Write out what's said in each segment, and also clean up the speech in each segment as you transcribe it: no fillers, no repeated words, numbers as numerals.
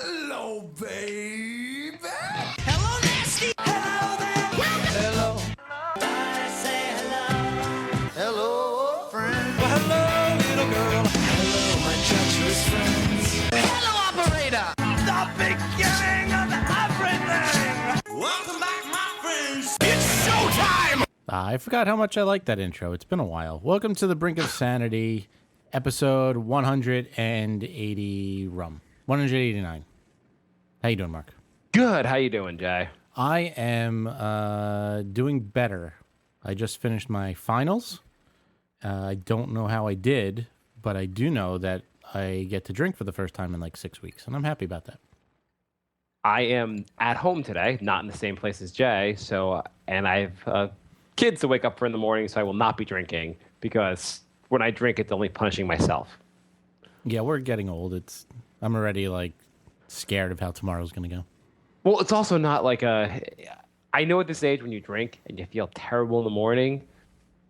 Hello, baby. Hello, nasty. Hello there. Hello. I say hello. Hello, friend. Well, hello, little girl. Hello, my treacherous friends. Hello, operator. The beginning of everything. Welcome back, my friends. It's showtime. I forgot how much I like that intro. It's been a while. Welcome to the Brink of Sanity, episode 180 rum. 189. How you doing, Mark? Good. How you doing, Jay? I am doing better. I just finished my finals. I don't know how I did, but I do know that I get to drink for the first time in like 6 weeks, and I'm happy about that. I am at home today, not in the same place as Jay. So, and I have kids to wake up for in the morning, so I will not be drinking because when I drink, it's only punishing myself. Yeah, we're getting old. I'm already like scared of how tomorrow's going to go. Well, it's also not like I know at this age when you drink and you feel terrible in the morning,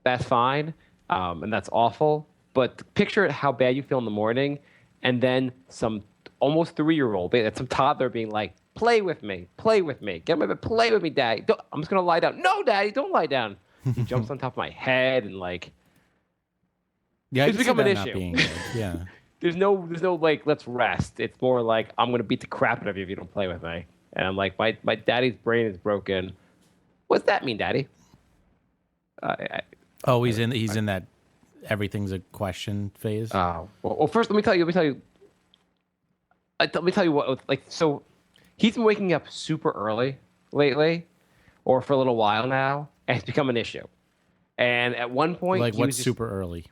that's fine, and that's awful. But picture how bad you feel in the morning, and then some almost 3-year-old, some toddler being like, play with me, get my bed, play with me, Daddy. I'm just gonna lie down. No, Daddy, don't lie down. He jumps on top of my head and like, Yeah, It's I can see become an that not issue. being good. Yeah. there's no like, let's rest. It's more like I'm gonna beat the crap out of you if you don't play with me. And I'm like, my daddy's brain is broken. What's that mean, Daddy? Oh, he's in that everything's a question phase. Well, first let me tell you what. Like, so he's been waking up super early lately, or for a little while now, and it's become an issue. And at one point, Like he what's was just, super early?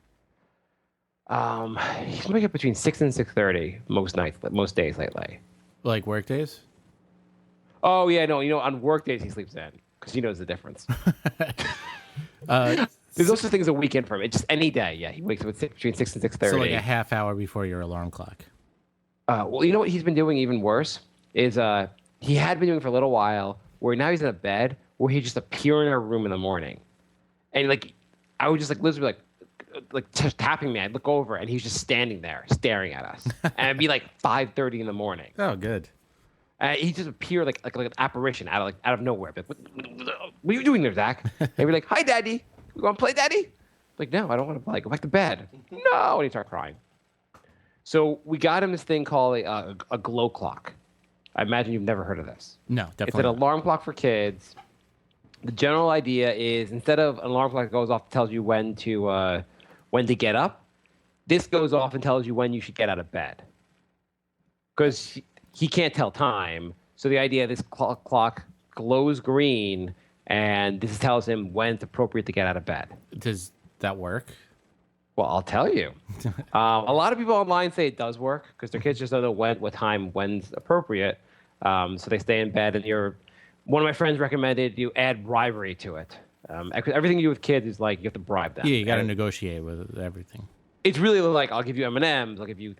he's been waking up between 6 and 6:30 most days lately. Like work days? Oh yeah, no, on work days he sleeps in because he knows the difference. There's also things a weekend for him. It's just any day. Yeah, he wakes up between 6 and 6:30. So like a half hour before your alarm clock. Well, you know what he's been doing even worse is he had been doing for a little while where now he's in a bed where he just appear in our room in the morning, and like I would just like literally just tapping me. I'd look over and he's just standing there staring at us, and it'd be like 5:30 in the morning. Oh, good. He just appear like an apparition out of nowhere. Like, what are you doing there, Zach? And we're like, hi, Daddy. We want to play, Daddy? Like, no, I don't want to play. Go back to bed. No, and he started crying. So we got him this thing called a glow clock. I imagine you've never heard of this. No, It's definitely. an not. alarm clock for kids. The general idea is instead of an alarm clock that goes off and tells you when to get up, this goes off and tells you when you should get out of bed. Because he can't tell time, so the idea of this clock glows green, and this tells him when it's appropriate to get out of bed. Does that work? Well, I'll tell you. A lot of people online say it does work because their kids just don't know when's appropriate. So they stay in bed, and one of my friends recommended you add bribery to it. Everything you do with kids is like you have to bribe them. Yeah, you got to And negotiate with everything. it's really like I'll give you M&Ms. I'll give you.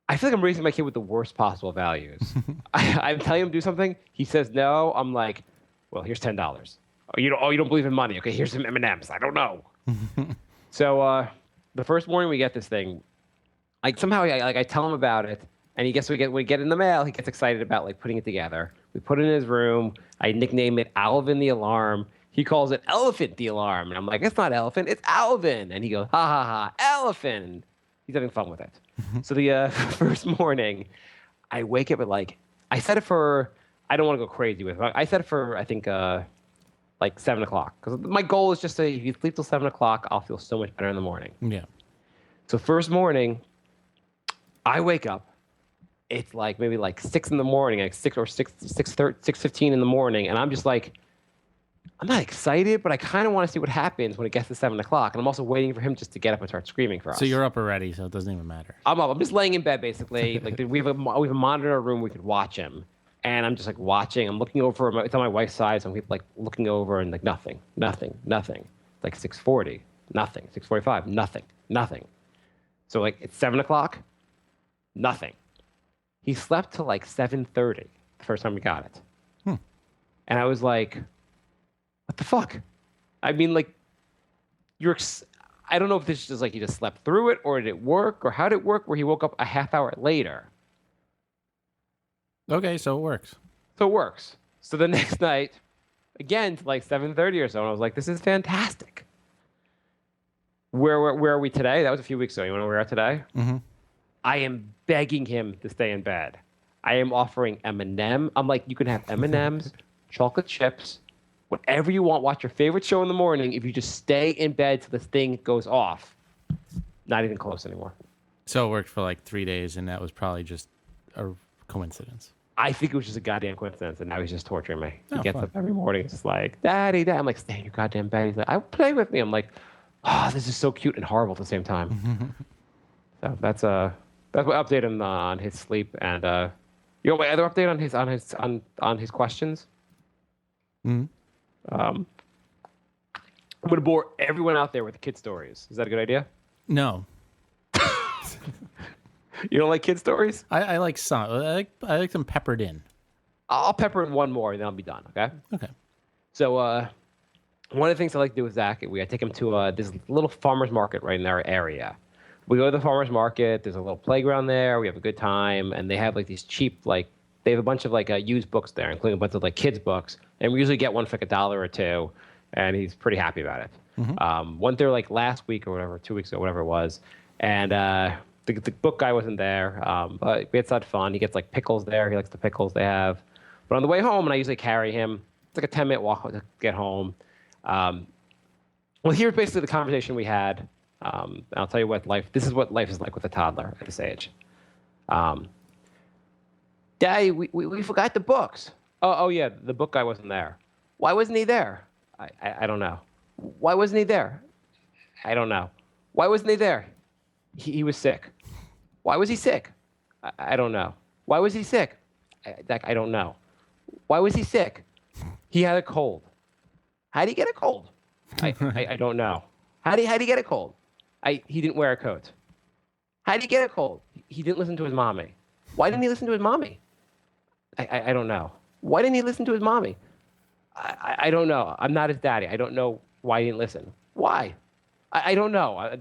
I feel like I'm raising my kid with the worst possible values. I'm telling him to do something. He says no. I'm like, well, here's $10. Oh, you don't believe in money? Okay, here's some M&Ms. I don't know. So the first morning we get this thing, like somehow I tell him about it, and when we get it in the mail, he gets excited about like putting it together. We put it in his room. I nickname it Alvin the Alarm. He calls it Elephant the Alarm, and I'm like, it's not Elephant, it's Alvin. And he goes, ha ha ha, Elephant. He's having fun with it. So the first morning, I wake up at I set it for, I don't want to go crazy with it. I set it for, I think, like 7 o'clock. Because my goal is just to, if you sleep till 7 o'clock, I'll feel so much better in the morning. Yeah. So first morning, I wake up. It's like maybe like 6 in the morning, like 6:15 in the morning. And I'm just like, I'm not excited, but I kind of want to see what happens when it gets to 7 o'clock. And I'm also waiting for him just to get up and start screaming for us. So you're up already, so it doesn't even matter. I'm up. I'm just laying in bed, basically. Like we have a monitor in our room. We could watch him, and I'm just like watching. I'm looking over. It's on my wife's side, so I'm like looking over and like nothing. Like 6:40, nothing. 6:45, nothing. So like it's 7 o'clock, nothing. He slept till like 7:30 the first time we got it, and I was like, what the fuck? I mean, like I don't know if this is just like he just slept through it, or did it work, or how did it work where he woke up a half hour later. Okay, so it works. So it works. So the next night, again, to like 7:30 or so, and I was like, this is fantastic. Where are we today? That was a few weeks ago. You want to know where we are today? Mm-hmm. I am begging him to stay in bed. I am offering M&M. I'm like, you can have M&Ms, chocolate chips, whatever you want. Watch your favorite show in the morning. If you just stay in bed till this thing goes off. Not even close anymore. So it worked for like 3 days, and that was probably just a coincidence. I think it was just a goddamn coincidence, and now he's just torturing me. He Oh, gets fun. up every morning. It's just like, Daddy, Dad. I'm like, stay in your goddamn bed. He's like, I play with me. I'm like, oh, this is so cute and horrible at the same time. So that's my update on his sleep, and you know my other update on his questions. Mhm. I'm gonna bore everyone out there with the kid stories. Is that a good idea? No, You don't like kid stories? I like some. I like them peppered in. I'll pepper in one more, and then I'll be done. Okay. Okay. So one of the things I like to do with Zach, I take him to this little farmer's market right in our area. We go to the farmer's market. There's a little playground there. We have a good time, and they have like these cheap they have a bunch of used books there, including a bunch of kids books, and we usually get one for like $1 or $2, and he's pretty happy about it. Went there last week or whatever, 2 weeks ago, whatever it was, and the book guy wasn't there, but we had such fun. He gets pickles there. He likes the pickles they have. But on the way home, and I usually carry him. It's like a 10-minute walk to get home. Well, here's basically the conversation we had. And I'll tell you this is what life is like with a toddler at this age. Daddy, we forgot the books. Oh yeah, the book guy wasn't there. Why wasn't he there? I don't know. Why wasn't he there? I don't know. Why wasn't he there? He was sick. Why was he sick? I don't know. Why was he sick? I don't know. Why was he sick? He had a cold. How did he get a cold? I don't know. How did he get a cold? He didn't wear a coat. How did he get a cold? He didn't listen to his mommy. Why didn't he listen to his mommy? I don't know. Why didn't he listen to his mommy? I don't know. I'm not his daddy. I don't know why he didn't listen. Why? I don't know.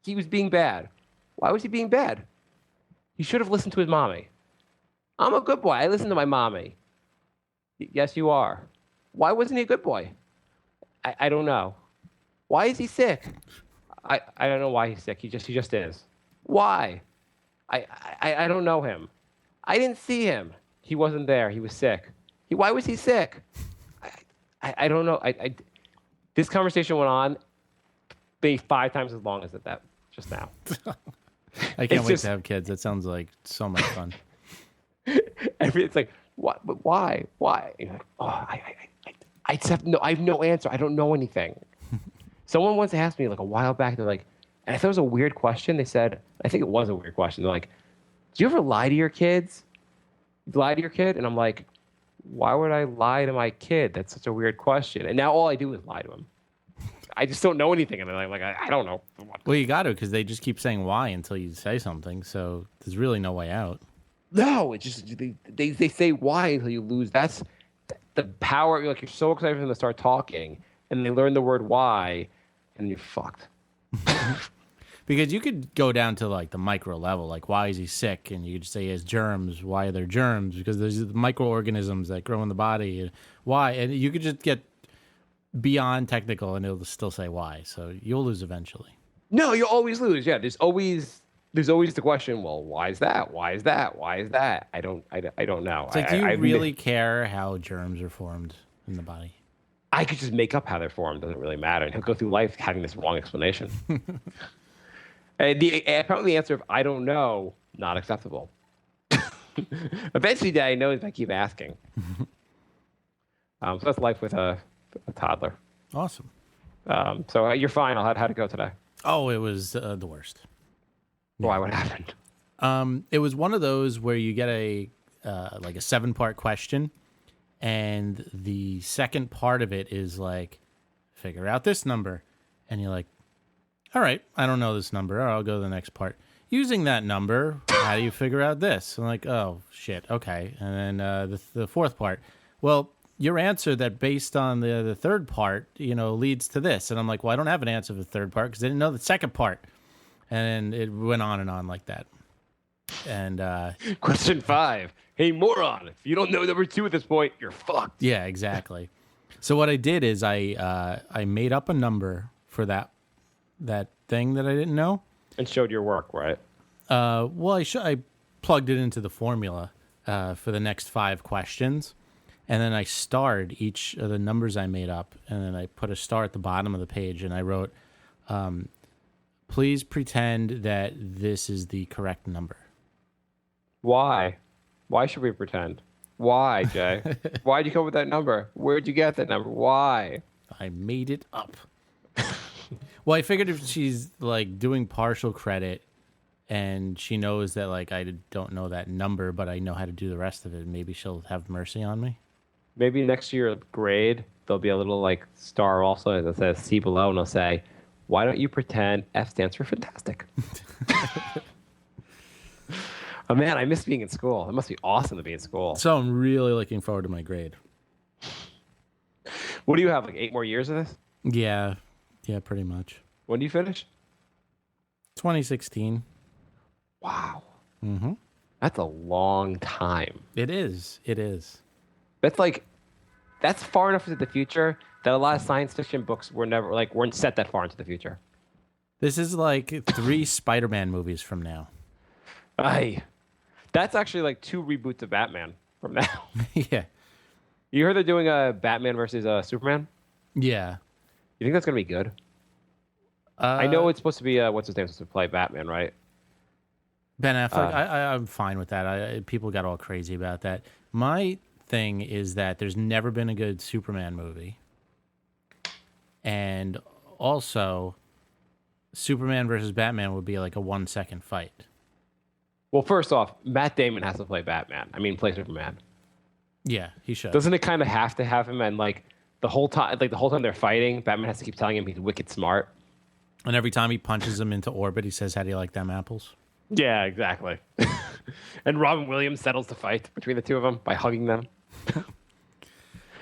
He was being bad. Why was he being bad? He should have listened to his mommy. I'm a good boy. I listen to my mommy. Yes, you are. Why wasn't he a good boy? I don't know. Why is he sick? I don't know why he's sick. He just is. Why? I don't know him. I didn't see him. He wasn't there. He was sick. Why was he sick? I don't know. This conversation went on maybe 5 times as long as that just now. I can't wait to have kids. That sounds like so much fun. It's like, what? But why? Why? You're like, oh, I just have I have no answer. I don't know anything. Someone once asked me a while back. They're like, and I thought it was a weird question. They said, I think it was a weird question. They're like, do you ever lie to your kids? Lie to your kid? And I'm like, why would I lie to my kid? That's such a weird question. And now all I do is lie to him. I just don't know anything. And I'm like, I don't know. Well, you got to, because they just keep saying why until you say something. So there's really no way out. No, it's just they say why until you lose. That's the power. You're so excited for them to start talking, and they learn the word why, and you're fucked. Because you could go down to the micro level, why is he sick? And you could say he has germs. Why are there germs? Because there's the microorganisms that grow in the body. And why? And you could just get beyond technical, and it'll still say why. So you'll lose eventually. No, you always lose. Yeah, there's always the question. Well, why is that? Why is that? Why is that? I don't know. It's do you really care how germs are formed in the body? I could just make up how they're formed. Doesn't really matter. And he'll go through life having this wrong explanation. Apparently the answer of I don't know, not acceptable. Eventually, Daddy knows if I keep asking. So that's life with a toddler. Awesome. So your final, how'd it go today? Oh, it was the worst. Why? What happened? It was one of those where you get a 7-part question, and the second part of it is figure out this number, and you're like, all right, I don't know this number. I'll go to the next part. Using that number, how do you figure out this? I'm like, oh shit, okay. And then the fourth part, well, your answer that based on the third part, leads to this. And I'm like, well, I don't have an answer for the third part because I didn't know the second part. And it went on and on like that. And Question 5. Hey, moron, if you don't know number 2 at this point, you're fucked. yeah, exactly. So what I did is I made up a number for that thing that I didn't know. And showed your work, right? Well, I plugged it into the formula for the next 5 questions. And then I starred each of the numbers I made up. And then I put a star at the bottom of the page. And I wrote, please pretend that this is the correct number. Why? Why should we pretend? Why, Jay? Why'd you come up with that number? Where'd you get that number? Why? I made it up. Well, I figured if she's like doing partial credit and she knows that like I don't know that number, but I know how to do the rest of it, maybe she'll have mercy on me. Maybe next year grade, there'll be a little like star also that says C below, and it'll say, why don't you pretend F stands for fantastic? Oh, man, I miss being in school. It must be awesome to be in school. So I'm really looking forward to my grade. What do you have, like 8 more years of this? Yeah, pretty much. When do you finish? 2016. Wow. Mm-hmm. That's a long time. It is. That's far enough into the future that a lot of science fiction books weren't set that far into the future. This is like 3 Spider-Man movies from now. Aye. That's actually like 2 reboots of Batman from now. Yeah. You heard they're doing a Batman versus Superman? Yeah. You think that's going to be good? I know it's supposed to be, what's his name, supposed to play Batman, right? Ben Affleck, I'm fine with that. People got all crazy about that. My thing is that there's never been a good Superman movie. And also, Superman versus Batman would be like a 1-second fight. Well, first off, Matt Damon has to play Batman. Play Superman. Yeah, he should. Doesn't it kind of have to have him? And the whole time they're fighting, Batman has to keep telling him he's wicked smart. And every time he punches him into orbit, he says, "How do you like them apples?" Yeah, exactly. And Robin Williams settles the fight between the two of them by hugging them.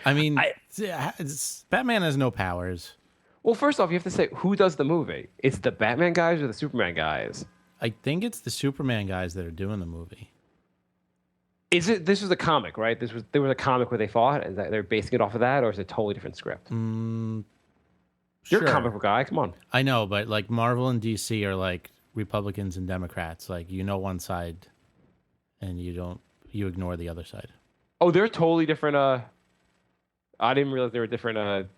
Batman has no powers. Well, first off, you have to say who does the movie. It's the Batman guys or the Superman guys? I think it's the Superman guys that are doing the movie. Is it? This was a comic, right? There was a comic where they fought, and they're basing it off of that, or is it a totally different script? You're Sure. a comic book guy. Come on. I know, but like Marvel and DC are like Republicans and Democrats. Like one side, and you ignore the other side. Oh, they're totally different. I didn't realize they were different.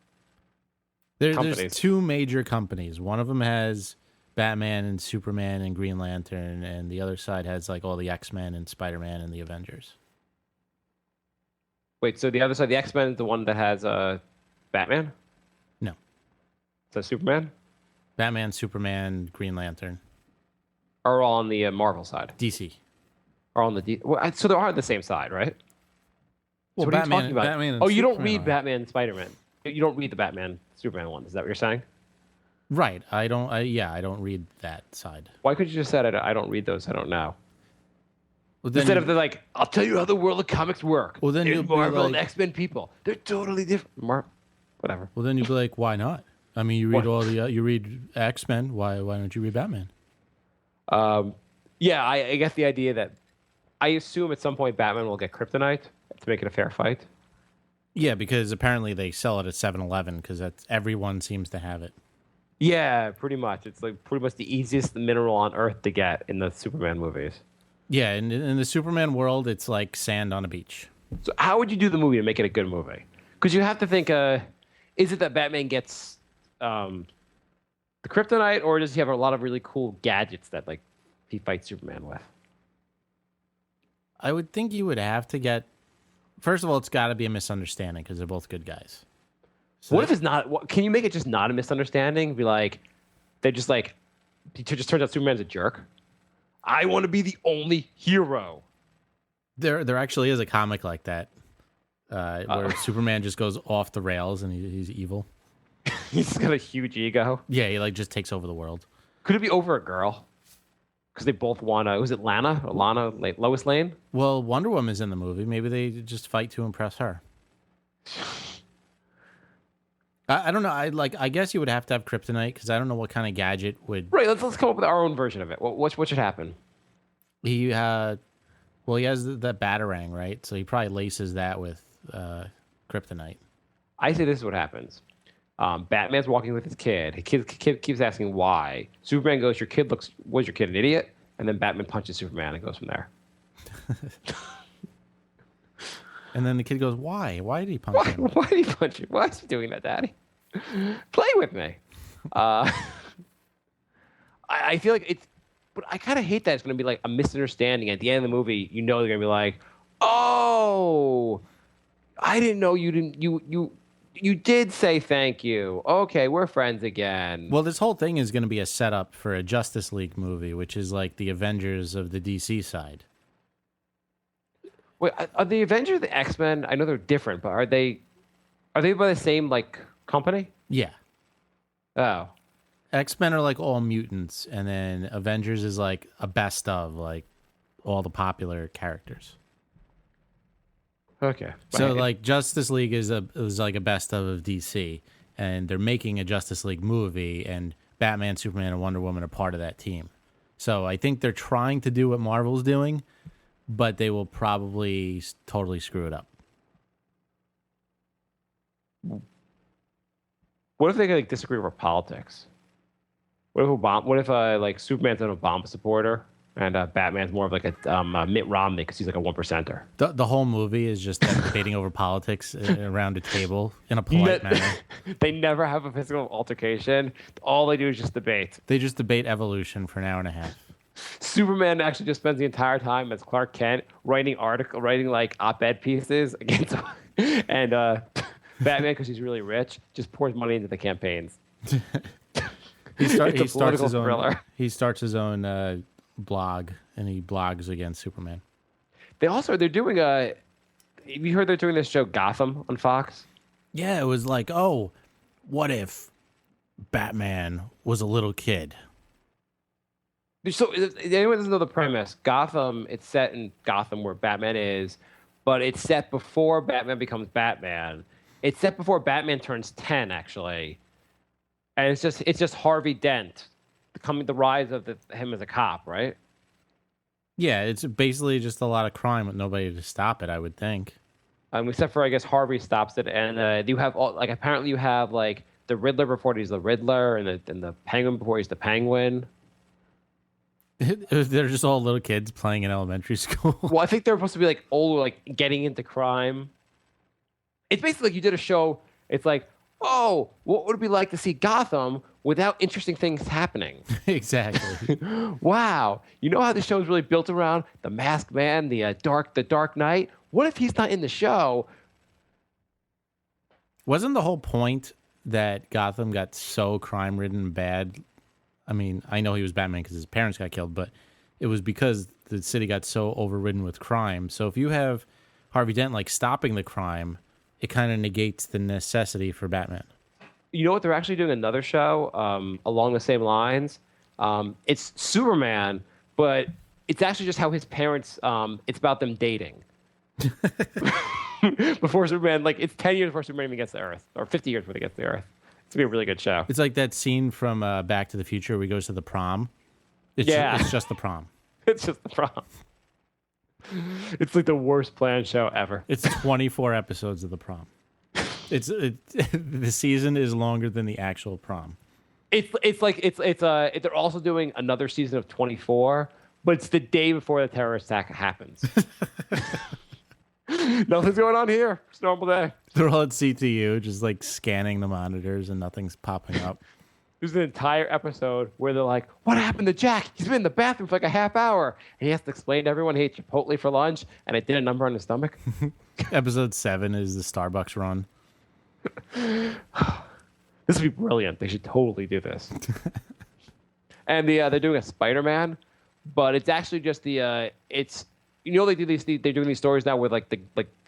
There's companies. 2 major companies. One of them has Batman and Superman and Green Lantern, and the other side has like all the X-Men and Spider-Man and the Avengers. Wait, so the other side, the X-Men, is the one that has Batman? No. So Superman? Batman, Superman, Green Lantern. Are all on the Marvel side? DC. Are on the so they are on the same side, right? Well, So what are you talking about? Batman and Oh, you don't Superman read are. Batman and Spider-Man. You don't read the Batman Superman one. Is that what you're saying? Right. I don't read that side. Why could you just say I don't read those? I don't know. Well, then Instead you- of they're like, I'll tell you how the world of comics work. Well, then There's you'll be Marvel and like- X-Men people. They're totally different. Whatever. Well, then you'd be like, why not? I mean, you read you read X-Men. Why don't you read Batman? Yeah, I get the idea that I assume at some point Batman will get kryptonite to make it a fair fight. Yeah, because apparently they sell it at 7-Eleven because everyone seems to have it. Yeah, pretty much. It's like pretty much the easiest mineral on Earth to get in the Superman movies. Yeah, in the Superman world, it's like sand on a beach. So how would you do the movie to make it a good movie? Because you have to think, is it that Batman gets the kryptonite, or does he have a lot of really cool gadgets that like he fights Superman with? I would think you would have to get. First of all, it's got to be a misunderstanding because they're both good guys. So What if it's not? Can you make it just not a misunderstanding? Be like, they just like, it just turns out Superman's a jerk. I want to be the only hero. there actually is a comic like that where Superman just goes off the rails and he's evil. He's got a huge ego. Yeah, he like just takes over the world. Could it be over a girl? Because they both want to. Was it Lana? Or Lois Lane? Well, Wonder Woman's in the movie. Maybe they just fight to impress her. I don't know. I guess you would have to have kryptonite because I don't know what kind of gadget would Right. Let's come up with our own version of it. What should happen? he. Well, he has that batarang, right? So he probably laces that with kryptonite. I say this is what happens. Batman's walking with his kid. His kid keeps asking why. Superman goes, was your kid an idiot? And then Batman punches Superman and goes from there. And then the kid goes, "Why? Why did he punch him?" Why did he punch you? Why is he doing that, Daddy? Play with me. I feel like it's, but I kind of hate that it's going to be like a misunderstanding. At the end of the movie, you know they're going to be like, "Oh, I didn't know you didn't you did say thank you. Okay, we're friends again." Well, this whole thing is going to be a setup for a Justice League movie, which is like the Avengers of the DC side. Wait, are the Avengers the X-Men? I know they're different, but are they by the same like company? Yeah. Oh. X-Men are like all mutants, and then Avengers is like a best of like all the popular characters. Okay. So like Justice League is like a best of DC, and they're making a Justice League movie, and Batman, Superman, and Wonder Woman are part of that team. So I think they're trying to do what Marvel's doing, but they will probably totally screw it up. What if they like disagree over politics? What if like Superman's an Obama supporter and Batman's more of like a Mitt Romney because he's like a 1%er? The whole movie is just them debating over politics around a table in a polite manner. They never have a physical altercation. All they do is just debate. They just debate evolution for an hour and a half. Superman actually just spends the entire time as Clark Kent writing like op-ed pieces against, and Batman, because he's really rich, just pours money into the campaigns. He starts his own. Thriller. He starts his own blog, and he blogs against Superman. They're doing have you heard they're doing this show Gotham on Fox? Yeah, it was like, oh, what if Batman was a little kid? So, if anyone doesn't know the premise, Gotham, it's set in Gotham where Batman is, but it's set before Batman becomes Batman. It's set before Batman turns 10, actually. And it's just Harvey Dent, the rise of him as a cop, right? Yeah, it's basically just a lot of crime with nobody to stop it, I would think. Except for, I guess, Harvey stops it, and you have apparently you have like the Riddler before he's the Riddler, and the Penguin before he's the Penguin. They're just all little kids playing in elementary school. Well, I think they're supposed to be like old, like getting into crime. It's basically like you did a show. It's like, oh, what would it be like to see Gotham without interesting things happening? Exactly. Wow, you know how the show is really built around the Masked Man, the Dark Knight. What if he's not in the show? Wasn't the whole point that Gotham got so crime-ridden and bad? I mean, I know he was Batman because his parents got killed, but it was because the city got so overridden with crime. So if you have Harvey Dent like stopping the crime, it kind of negates the necessity for Batman. You know what? They're actually doing another show along the same lines. It's Superman, but it's actually just how his parents. It's about them dating. Before Superman, like it's 10 years before Superman even gets to Earth, or 50 years before he gets to Earth. It's gonna be a really good show. It's like that scene from Back to the Future where he goes to the prom. It's just the prom. It's just the prom. It's like the worst planned show ever. It's 24 episodes of the prom. The season is longer than the actual prom. They're also doing another season of 24, but it's the day before the terrorist attack happens. Nothing's going on here. It's a normal day. They're all at CTU, just like scanning the monitors, and nothing's popping up. There's an entire episode where they're like, "What happened to Jack? He's been in the bathroom for like a half hour." And he has to explain to everyone he ate Chipotle for lunch, and it did a number on his stomach. Episode 7 is the Starbucks run. This would be brilliant. They should totally do this. And they're doing a Spider-Man, but it's actually just they're doing these stories now with the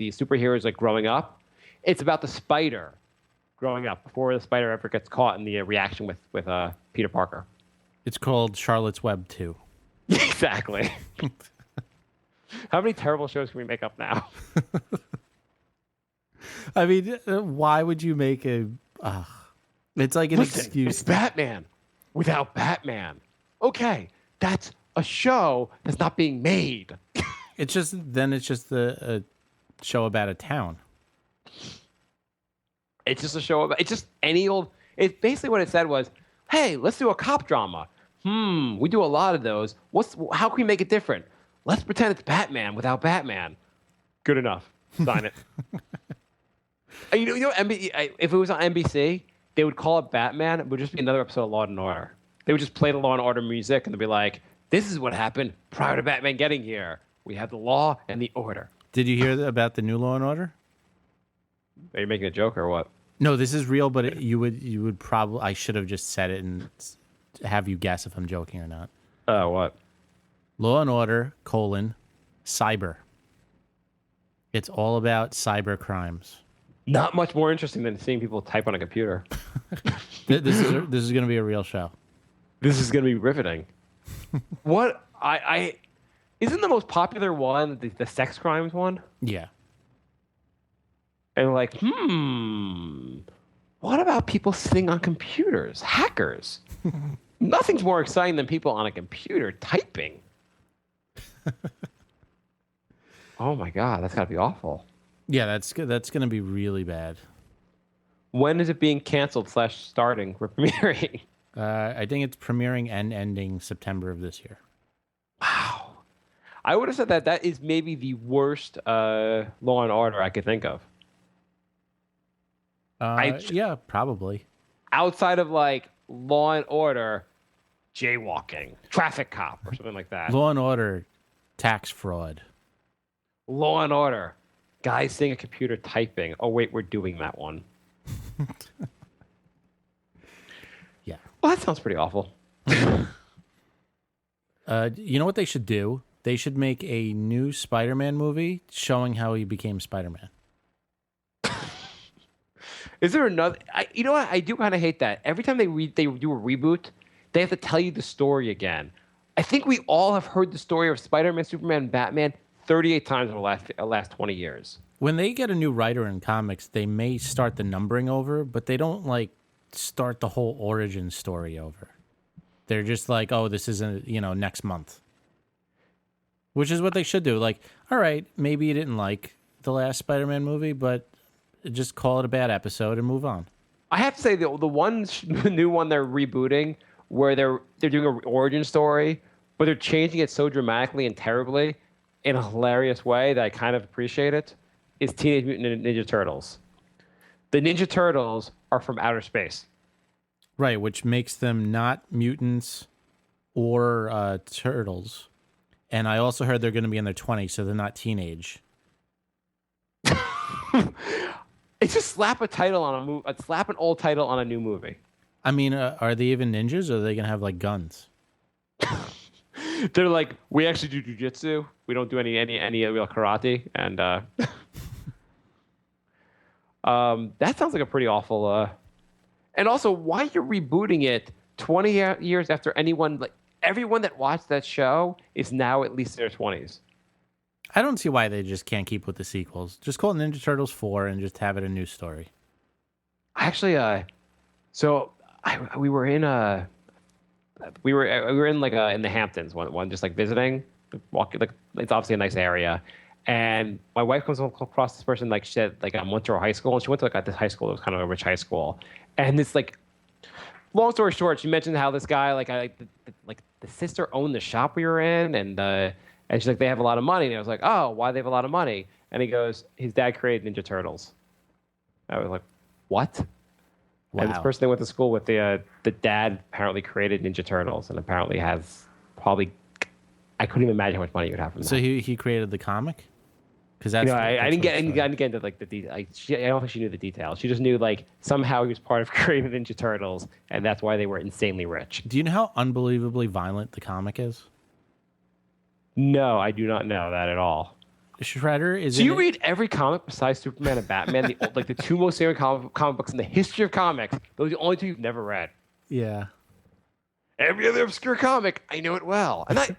superheroes like growing up. It's about the spider growing up before the spider ever gets caught in the reaction with Peter Parker. It's called Charlotte's Web 2. Exactly. How many terrible shows can we make up now? I mean, why would you make a It's like an Listen, excuse. it's Batman without Batman. Okay, that's a show that's not being made. It's just a show about a town. It's just a show about. It's just any old. It's basically what it said was, "Hey, let's do a cop drama. We do a lot of those. How can we make it different? Let's pretend it's Batman without Batman. Good enough. Sign it." If it was on NBC, they would call it Batman. It would just be another episode of Law and Order. They would just play the Law and Order music, and they'd be like, "This is what happened prior to Batman getting here. We have the law and the order." Did you hear about the new Law and Order? Are you making a joke or what? No, this is real, but you would probably. I should have just said it and have you guess if I'm joking or not. What? Law and Order, cyber. It's all about cyber crimes. Not much more interesting than seeing people type on a computer. This is going to be a real show. This is going to be riveting. What I isn't the most popular one the sex crimes one? Yeah. And like, what about people sitting on computers? Hackers. Nothing's more exciting than people on a computer typing. Oh my God, that's got to be awful. Yeah, that's going to be really bad. When is it being canceled / starting or premiering? I think it's premiering and ending September of this year. Wow. I would have said that is maybe the worst Law and Order I could think of. Yeah, probably. Outside of like Law and Order, jaywalking, traffic cop, or something like that. Law and Order, tax fraud. Law and Order, guys sitting at a computer typing. Oh wait, we're doing that one. Yeah. Well, that sounds pretty awful. You know what they should do? They should make a new Spider-Man movie showing how he became Spider-Man. Is there another? You know what? I do kind of hate that. Every time they do a reboot, they have to tell you the story again. I think we all have heard the story of Spider-Man, Superman, and Batman 38 times in the last 20 years. When they get a new writer in comics, they may start the numbering over, but they don't like start the whole origin story over. They're just like, oh, this isn't, next month. Which is what they should do. Like, all right, maybe you didn't like the last Spider-Man movie, but just call it a bad episode and move on. I have to say the new one they're rebooting, where they're doing an origin story, but they're changing it so dramatically and terribly in a hilarious way that I kind of appreciate it, is Teenage Mutant Ninja Turtles. The Ninja Turtles are from outer space. Right, which makes them not mutants or turtles. And I also heard they're going to be in their 20s, so they're not teenage. It's just slap a title on a movie. Slap an old title on a new movie. I mean, are they even ninjas, or are they going to have like guns? They're like, we actually do jujitsu. We don't do any real karate, and that sounds like a pretty awful. And also, why you're rebooting it 20 years after everyone that watched that show is now at least in their 20s. I don't see why they just can't keep with the sequels. Just call it Ninja Turtles 4 and just have it a new story. Actually, we were in in the Hamptons one just like visiting, walking, like it's obviously a nice area, and my wife comes across this person, like she said, like I went to her high school, and she went to like this high school that was kind of a rich high school, and this like long story short, she mentioned how this guy the sister owned the shop we were in, and she's like, they have a lot of money. And I was like, oh, why do they have a lot of money? And he goes, his dad created Ninja Turtles. I was like, what? Wow. And this person they went to school with, the dad apparently created Ninja Turtles, and apparently has probably, I couldn't even imagine how much money you would have from that. So he created the comic? Because that's I didn't get into like the details. I don't think she knew the details. She just knew like somehow he was part of creating the Ninja Turtles, and that's why they were insanely rich. Do you know how unbelievably violent the comic is? No, I do not know that at all. Shredder is. So you read every comic besides Superman and Batman, the two most famous comic books in the history of comics. Those are the only two you've never read. Yeah. Every other obscure comic, I know it well. And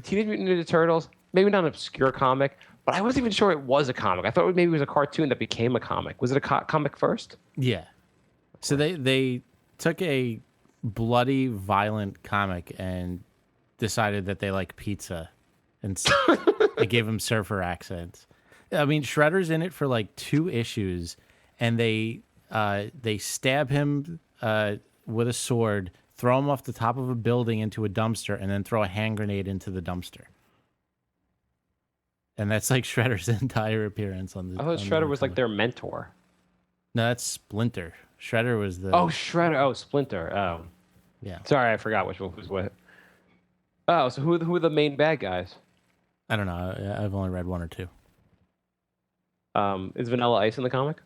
Teenage Mutant Ninja Turtles, maybe not an obscure comic, but I wasn't even sure it was a comic. I thought maybe it was a cartoon that became a comic. Was it a comic first? Yeah. So they took a bloody, violent comic and decided that they like pizza, and they gave him surfer accents. I mean, Shredder's in it for like 2 issues, and they stab him with a sword, throw him off the top of a building into a dumpster, and then throw a hand grenade into the dumpster. And that's like Shredder's entire appearance on the. I thought Shredder was like their mentor. No, that's Splinter. Shredder was the. Oh, Shredder. Oh, Splinter. Oh, yeah. sorry, I forgot which one was what. Oh, so who are the main bad guys? I don't know. I've only read 1 or 2. Is Vanilla Ice in the comic?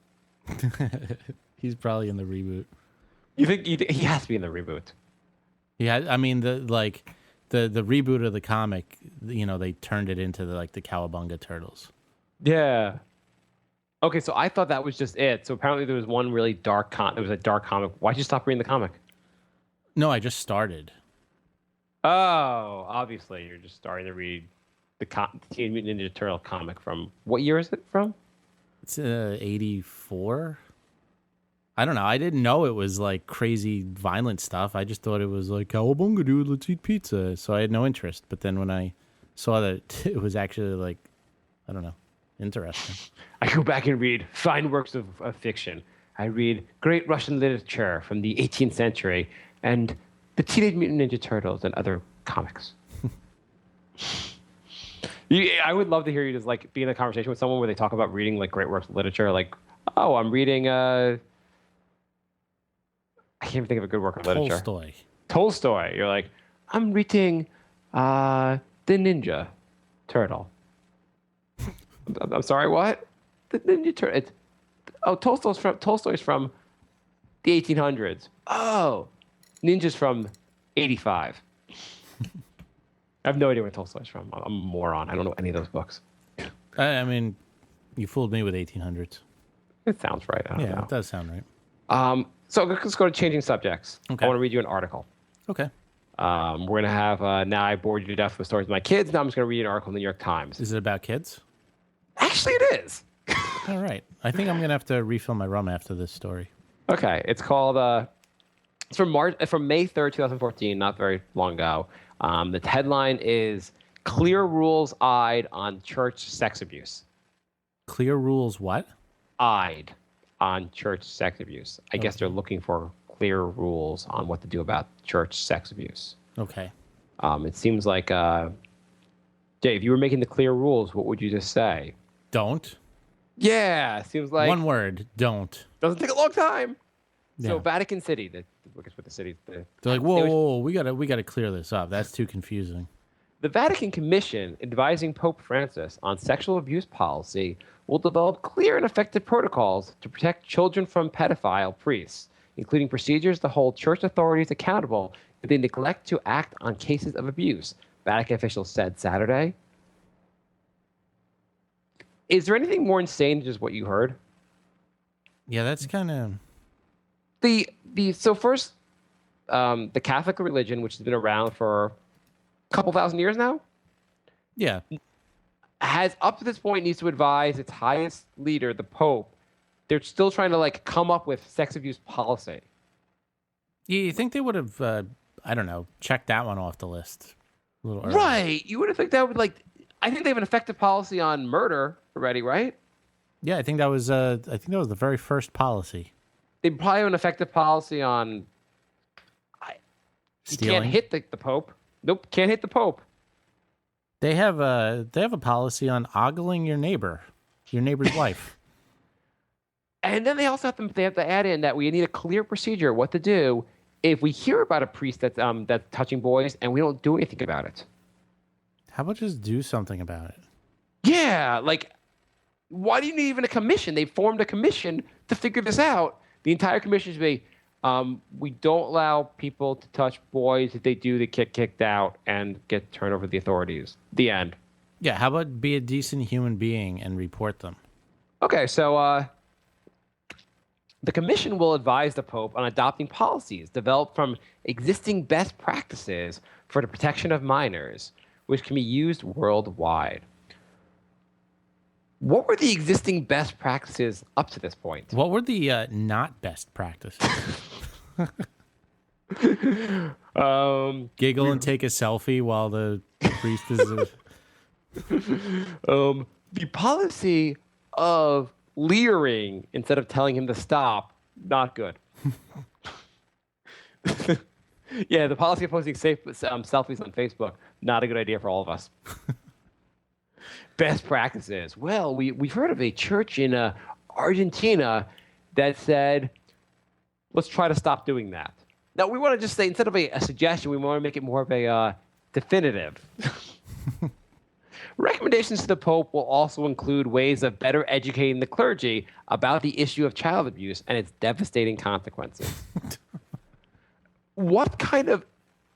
He's probably in the reboot. You think he has to be in the reboot? Yeah, I mean the reboot of the comic. You know, they turned it into the Cowabunga Turtles. Yeah. Okay, so I thought that was just it. So apparently there was one really dark it was a dark comic. Why'd you stop reading the comic? No, I just started. Oh, obviously you're just starting to read the Teenage Mutant Ninja Turtle comic from what year is it from? It's 84. I don't know. I didn't know it was like crazy violent stuff. I just thought it was like Cowabunga, dude. Let's eat pizza. So I had no interest. But then when I saw that it was actually like, I don't know, interesting. I go back and read fine works of fiction. I read great Russian literature from the 18th century and the Teenage Mutant Ninja Turtles and other comics. I would love to hear you just like be in a conversation with someone where they talk about reading like great works of literature. Like, oh, I'm reading. I can't even think of a good work of literature. Tolstoy. You're like, I'm reading The Ninja Turtle. I'm sorry, what? The Ninja Turtle. Tolstoy's from the 1800s. Oh, Ninja's from 85. I have no idea where Tolstoy's from. I'm a moron. I don't know any of those books. I mean, you fooled me with 1800s. It sounds right. I don't know. It does sound right. So let's go to changing subjects. Okay. I want to read you an article. Okay. We're going to have, now I bored you to death with stories of my kids. Now I'm just going to read an article in the New York Times. Is it about kids? Actually, it is. All right. I think I'm going to have to refill my rum after this story. Okay. It's called, it's from May 3rd, 2014, not very long ago. The headline is Clear Rules Eyed on Church Sex Abuse. Clear rules what? Eyed on church sex abuse. I guess they're looking for clear rules on what to do about church sex abuse. Okay. It seems like, Dave, if you were making the clear rules, what would you just say? Don't. Yeah, seems like... One word, don't. Doesn't take a long time. So Yeah. Vatican City, I guess what the city... They're like, whoa, we gotta clear this up. That's too confusing. The Vatican Commission advising Pope Francis on sexual abuse policy will develop clear and effective protocols to protect children from pedophile priests, including procedures to hold church authorities accountable if they neglect to act on cases of abuse, Vatican officials said Saturday. Is there anything more insane than just what you heard? Yeah, that's kind of... The Catholic religion, which has been around for a couple thousand years now, Yeah. has up to this point needs to advise its highest leader, the Pope. They're still trying to like come up with sex abuse policy. You think they would have, I don't know, checked that one off the list a little earlier. Right. You would have think that would like, I think they have an effective policy on murder already, right? Yeah, I think that was the very first policy. They probably have an effective policy on, you Stealing. can't hit the Pope. Nope, can't hit the Pope. They have a policy on ogling your neighbor's wife. And then they also have to add in that we need a clear procedure what to do if we hear about a priest that's touching boys and we don't do anything about it. How about just do something about it? Yeah, like why do you need even a commission? They formed a commission to figure this out. The entire commission should be, we don't allow people to touch boys. If they do, they get kicked out and get turned over to the authorities. The end. Yeah, how about be a decent human being and report them? Okay, so the commission will advise the Pope on adopting policies developed from existing best practices for the protection of minors, which can be used worldwide. What were the existing best practices up to this point? What were the not best practices? Giggle and take a selfie while the priest is. The policy of leering instead of telling him to stop, not good. Yeah, the policy of posting selfies on Facebook, not a good idea for all of us. Best practices. Well, we've heard of a church in Argentina that said, let's try to stop doing that. Now, we want to just say, instead of a suggestion, we want to make it more of a definitive. Recommendations to the Pope will also include ways of better educating the clergy about the issue of child abuse and its devastating consequences.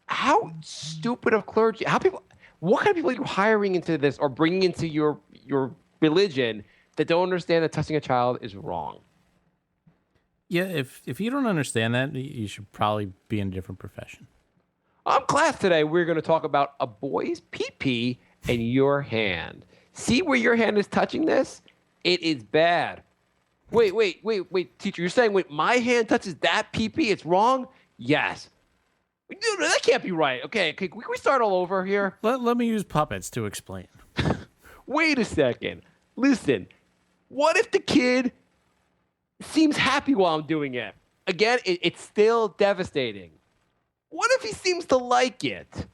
How stupid of clergy, what kind of people are you hiring into this or bringing into your religion that don't understand that touching a child is wrong? Yeah, if you don't understand that, you should probably be in a different profession. On class today, we're going to talk about a boy's pee-pee and your hand. See where your hand is touching this? It is bad. Wait, teacher, you're saying my hand touches that pee-pee, it's wrong? Yes. Dude, that can't be right. Okay, can we start all over here? Let me use puppets to explain. Wait a second. Listen, what if the kid seems happy while I'm doing it? Again, it's still devastating. What if he seems to like it?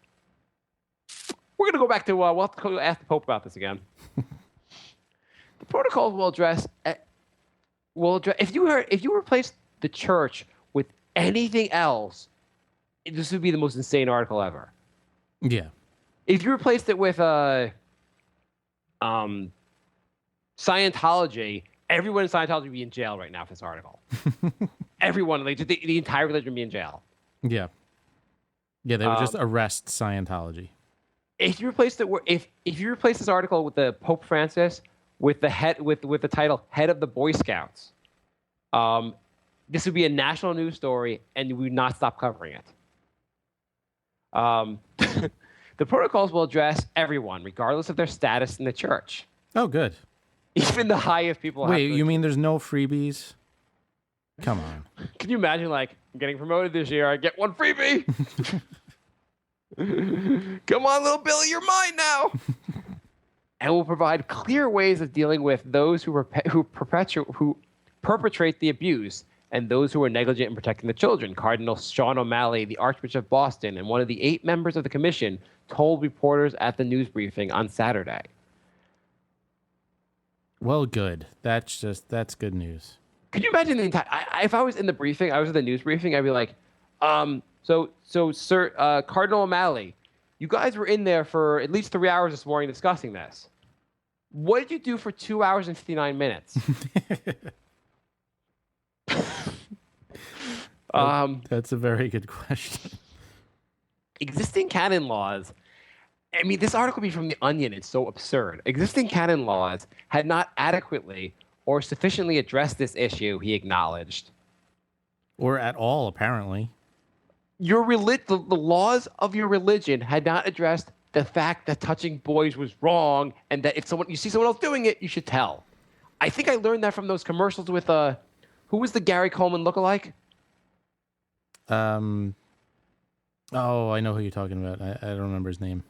We're going to go back to, we'll have to ask the Pope about this again. The protocols will address, if you replace the church with anything else, this would be the most insane article ever. Yeah. If you replaced it with Scientology, everyone in Scientology would be in jail right now for this article. Everyone, like the entire religion would be in jail. Yeah. Yeah, they would just arrest Scientology. If you replace this article with the Pope Francis with the title "Head of the Boy Scouts," this would be a national news story, and we would not stop covering it. The protocols will address everyone, regardless of their status in the church. Oh, good. Even the highest people. Wait, you mean there's no freebies? Come on. Can you imagine, like, I'm getting promoted this year, I get one freebie? Come on, little Billy, you're mine now. And will provide clear ways of dealing with those who perpetrate the abuse and those who are negligent in protecting the children. Cardinal Sean O'Malley, the Archbishop of Boston, and one of the 8 members of the commission told reporters at the news briefing on Saturday. Well, good. That's good news. Could you imagine the entire? If I was in the briefing, I was at the news briefing, I'd be like, so, Sir Cardinal O'Malley, you guys were in there for at least 3 hours this morning discussing this. What did you do for 2 hours and 59 minutes? That's a very good question. Existing canon laws. I mean, this article be from The Onion. It's so absurd. Existing canon laws had not adequately or sufficiently addressed this issue, he acknowledged. Or at all, apparently. The laws of your religion had not addressed the fact that touching boys was wrong, and that if you see someone else doing it, you should tell. I think I learned that from those commercials with who was the Gary Coleman lookalike? Oh, I know who you're talking about. I don't remember his name.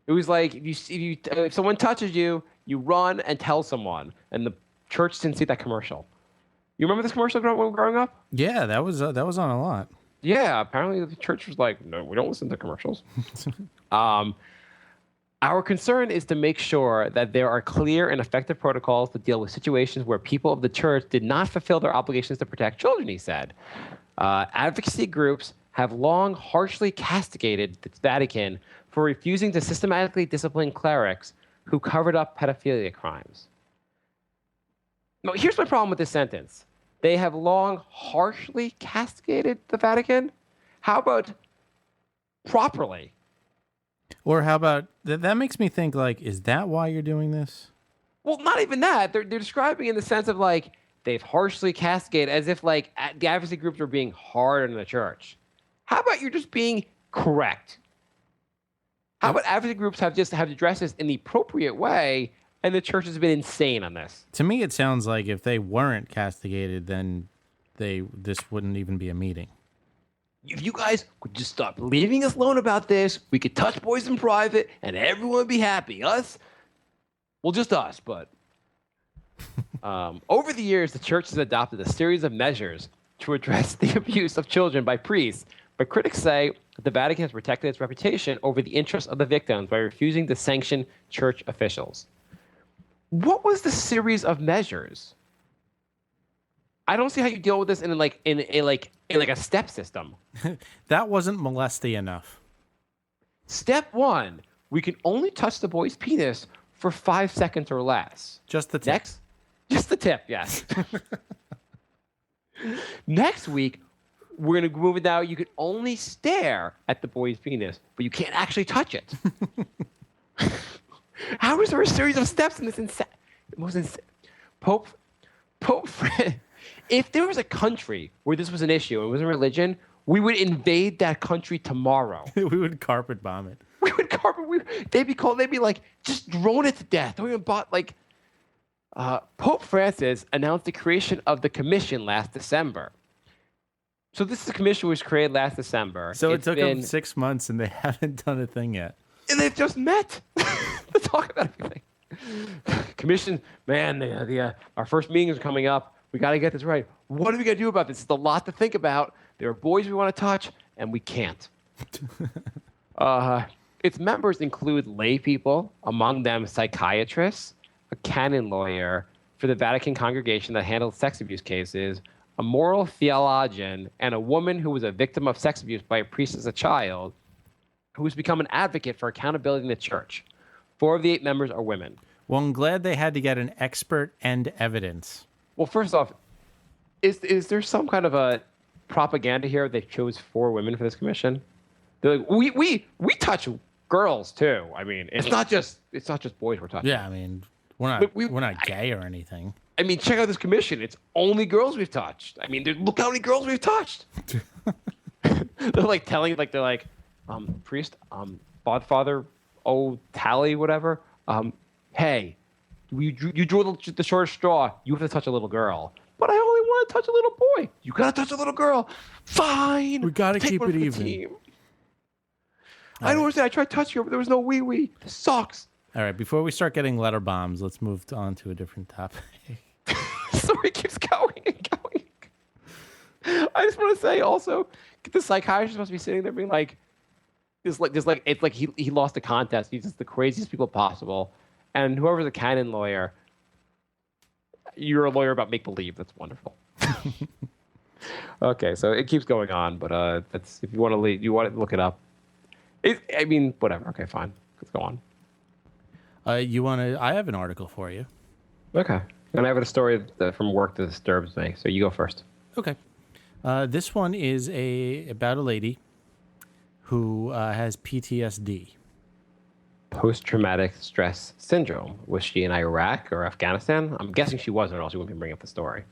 It was like if someone touches you, you run and tell someone, and the church didn't see that commercial. You remember this commercial growing up? Yeah, that was on a lot. Yeah, apparently the church was like, no, we don't listen to commercials. Our concern is to make sure that there are clear and effective protocols to deal with situations where people of the church did not fulfill their obligations to protect children, he said. Advocacy groups have long harshly castigated the Vatican for refusing to systematically discipline clerics who covered up pedophilia crimes. Now, here's my problem with this sentence. They have long harshly castigated the Vatican? How about properly? Or how about, that makes me think, like, is that why you're doing this? Well, not even that. They're describing in the sense of, like, they've harshly castigated as if, like, the advocacy groups are being hard on the church. How about you're just being correct? How about advocacy groups have addressed this in the appropriate way and the church has been insane on this. To me, it sounds like if they weren't castigated, then this wouldn't even be a meeting. If you guys could just stop leaving us alone about this, we could touch boys in private, and everyone would be happy. Us, well, just us, but over the years, the church has adopted a series of measures to address the abuse of children by priests. But critics say that the Vatican has protected its reputation over the interests of the victims by refusing to sanction church officials. What was the series of measures? I don't see how you deal with this in a step system. That wasn't molesty enough. Step one, we can only touch the boy's penis for 5 seconds or less. Just the tip. Next, just the tip, yes. Next week, we're going to move it down. You can only stare at the boy's penis, but you can't actually touch it. How is there a series of steps in this? Pope if there was a country where this was an issue and it was a religion, we would invade that country tomorrow. We would carpet bomb it. We would they'd be like, just drone it to death. Don't even Pope Francis announced the creation of the commission last December. So this is a commission which was created last December. So it took them 6 months and they haven't done a thing yet. And they've just met to talk about everything. Commission, man, our first meeting is coming up. We got to get this right. What are we going to do about this? It's a lot to think about. There are boys we want to touch, and we can't. Its members include lay people, among them psychiatrists, a canon lawyer for the Vatican congregation that handles sex abuse cases, a moral theologian, and a woman who was a victim of sex abuse by a priest as a child, who has become an advocate for accountability in the church. 4 of the 8 members are women. Well, I'm glad they had to get an expert and evidence. Well, first off, is there some kind of a propaganda here? They chose 4 women for this commission. They're like, we touch girls too. I mean, it's not just boys we're touching. Yeah, I mean, we're not gay or anything. I mean, check out this commission. It's only girls we've touched. I mean, look how many girls we've touched. They're like telling, priest, Father, Tally, whatever. Hey, you drew the shortest straw. You have to touch a little girl. But I only want to touch a little boy. You gotta touch a little girl. Fine. We gotta Take keep one it for the even. team. I don't understand. I tried touching her, but there was no wee wee. This sucks. All right, before we start getting letter bombs, let's move on to a different topic. Story keeps going and going. I just want to say also, the psychiatrist must be sitting there being like, it's like he lost the contest. He's just the craziest people possible. And whoever's a canon lawyer, you're a lawyer about make believe. That's wonderful. Okay, so it keeps going on, but that's if you want to look it up. I mean, whatever. Okay, fine. Let's go on. I have an article for you. Okay, and I have a story from work that disturbs me. So you go first. Okay. This one is about a lady who has PTSD. Post-traumatic stress syndrome. Was she in Iraq or Afghanistan? I'm guessing she wasn't, or else she wouldn't be bringing up the story.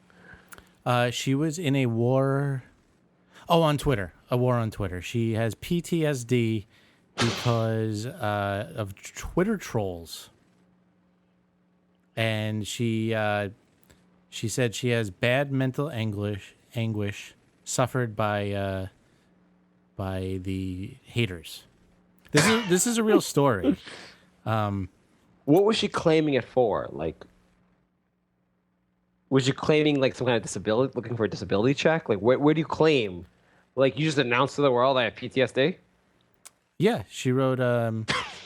She was in a war. Oh, on Twitter. A war on Twitter. She has PTSD because of Twitter trolls. And she said she has bad mental anguish suffered by the haters. This is a real story. What was she claiming it for? Like, was she claiming like some kind of disability, looking for a disability check? Like, where do you claim? Like, you just announced to the world I have PTSD? Yeah, she wrote.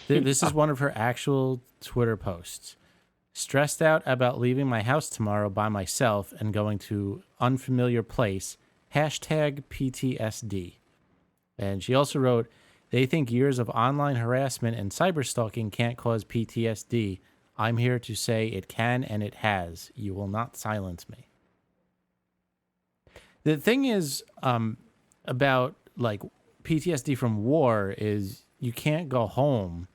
This is one of her actual Twitter posts. Stressed out about leaving my house tomorrow by myself and going to unfamiliar place. #PTSD. And she also wrote, they think years of online harassment and cyberstalking can't cause PTSD. I'm here to say it can and it has. You will not silence me. The thing is about like PTSD from war is you can't go home.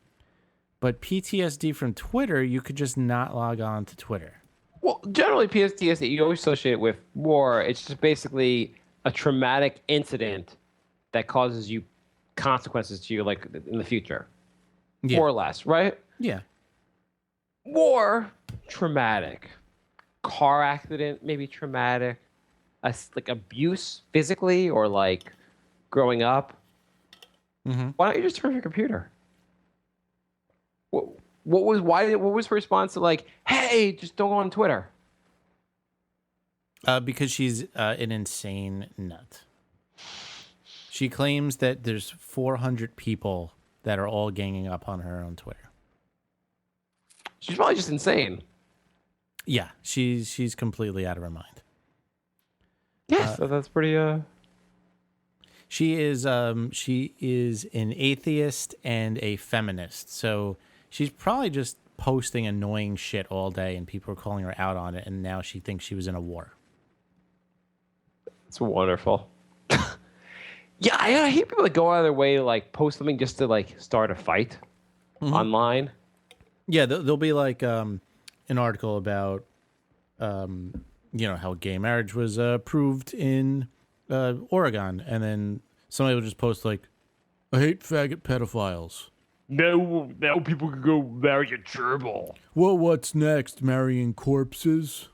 But PTSD from Twitter, you could just not log on to Twitter. Well, generally PTSD, you always associate it with war. It's just basically a traumatic incident that causes you consequences to you, like in the future, Yeah. more or less, right? Yeah. War, traumatic. Car accident, maybe traumatic. Like abuse physically or like growing up. Why don't you just turn off your computer? What was her response to like, hey, just don't go on Twitter? Because she's an insane nut. She claims that there's 400 people that are all ganging up on her on Twitter. She's probably just insane. Yeah, she's completely out of her mind. Yes, so that's pretty. She is an atheist and a feminist. So she's probably just posting annoying shit all day, and people are calling her out on it. And now she thinks she was in a war. It's wonderful. Yeah, I hate people that go out of their way to like post something just to like start a fight online. Yeah, there'll be like an article about how gay marriage was approved in Oregon, and then somebody will just post like, "I hate faggot pedophiles." Now people can go marry a gerbil. Well, what's next? Marrying corpses?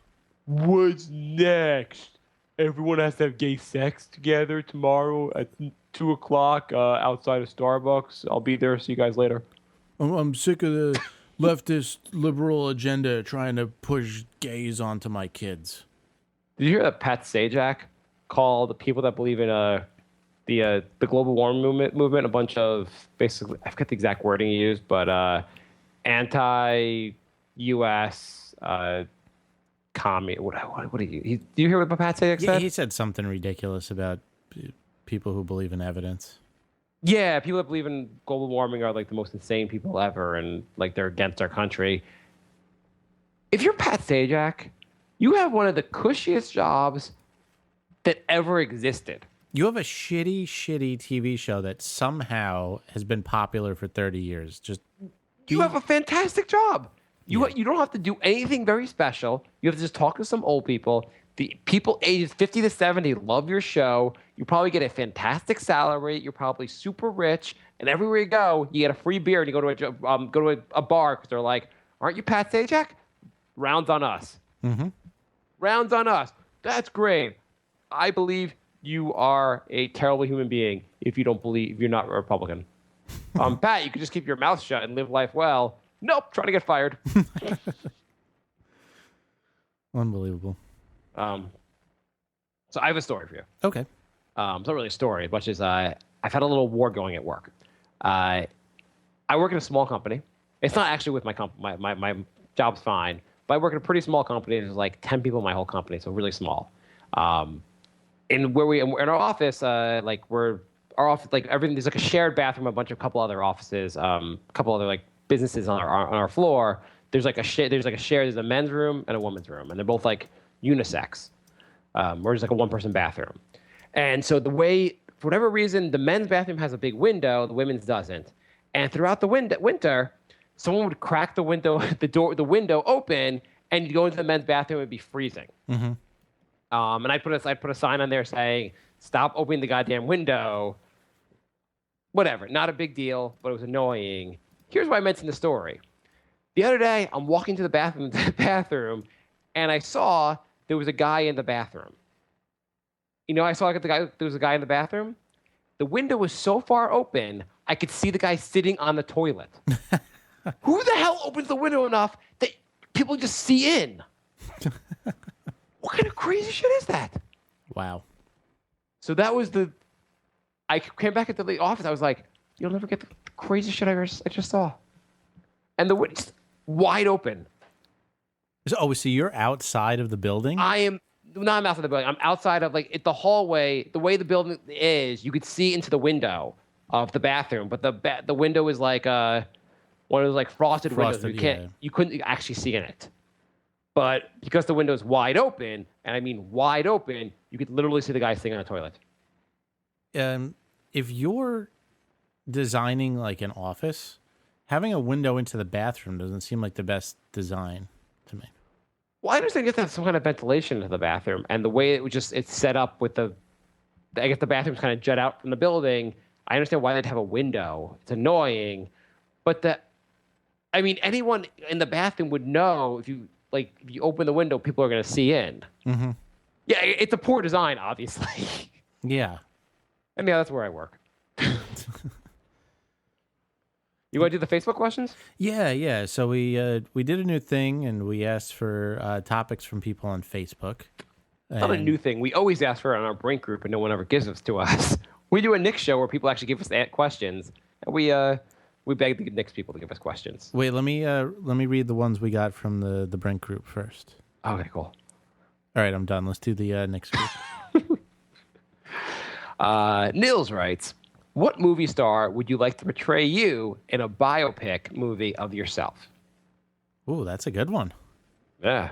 What's next? Everyone has to have gay sex together tomorrow at 2:00 outside of Starbucks. I'll be there. See you guys later. I'm sick of the leftist liberal agenda trying to push gays onto my kids. Did you hear that Pat Sajak called the people that believe in the global warming movement a bunch of basically, I forget the exact wording he used, but anti-U.S. Commie. What did do you hear what Pat Sajak said? He said something ridiculous about people who believe in evidence. Yeah, people that believe in global warming are like the most insane people ever, and like they're against our country. If you're Pat Sajak, you have one of the cushiest jobs that ever existed. You have a shitty TV show that somehow has been popular for 30 years. You have a fantastic job. You don't have to do anything very special. You have to just talk to some old people. The people ages 50 to 70 love your show. You probably get a fantastic salary. You're probably super rich. And everywhere you go, you get a free beer and you go to a bar because they're like, aren't you Pat Sajak? Rounds on us. Mm-hmm. Rounds on us. That's great. I believe you are a terrible human being if you're not a Republican. Pat, you could just keep your mouth shut and live life well. Nope, trying to get fired. Unbelievable. So I have a story for you. Okay. It's not really a story, as much as I've had a little war going at work. I work in a small company. It's not actually with my company. My job's fine, but I work in a pretty small company. There's like 10 people in my whole company, so really small. In our office, our office, like everything, there's like a shared bathroom, a couple other offices, couple other like businesses on our floor. There's a men's room and a women's room, and they're both like unisex. Or just like a one-person bathroom. And so for whatever reason, the men's bathroom has a big window, the women's doesn't. And throughout the winter, someone would crack the window open, and you'd go into the men's bathroom, it'd be freezing. Mm-hmm. And I put a sign on there saying, "Stop opening the goddamn window." Whatever, not a big deal, but it was annoying. Here's why I mentioned the story. The other day, I'm walking to the bathroom, and I saw there was a guy in the bathroom. There was a guy in the bathroom. The window was so far open, I could see the guy sitting on the toilet. Who the hell opens the window enough that people just see in? What kind of crazy shit is that? Wow. So that was I came back into the office. I was like, you'll never get the crazy shit I just saw. And the window's wide open. So you're outside of the building? I'm outside the building. I'm outside of the hallway. The way the building is, you could see into the window of the bathroom, but the window is like one of those like frosted windows. You couldn't actually see in it. But because the window is wide open, and I mean wide open, you could literally see the guy sitting on a toilet. If you're designing like an office, having a window into the bathroom doesn't seem like the best design to me. Well, I understand you have to have some kind of ventilation into the bathroom, and the way it's set up with I guess the bathrooms kind of jut out from the building. I understand why they'd have a window. It's annoying, but I mean, anyone in the bathroom would know if you open the window, people are going to see in. Mm-hmm. Yeah, it's a poor design, obviously. Yeah. And yeah, that's where I work. You want to do the Facebook questions? Yeah. So we did a new thing, and we asked for topics from people on Facebook. It's not a new thing. We always ask for it on our Brink group, and no one ever gives it to us. We do a Knicks show where people actually give us questions, and we beg the Knicks people to give us questions. Wait, let me read the ones we got from the Brink group first. Okay, cool. All right, I'm done. Let's do the Knicks group. Nils writes, what movie star would you like to portray you in a biopic movie of yourself? Ooh, that's a good one. Yeah.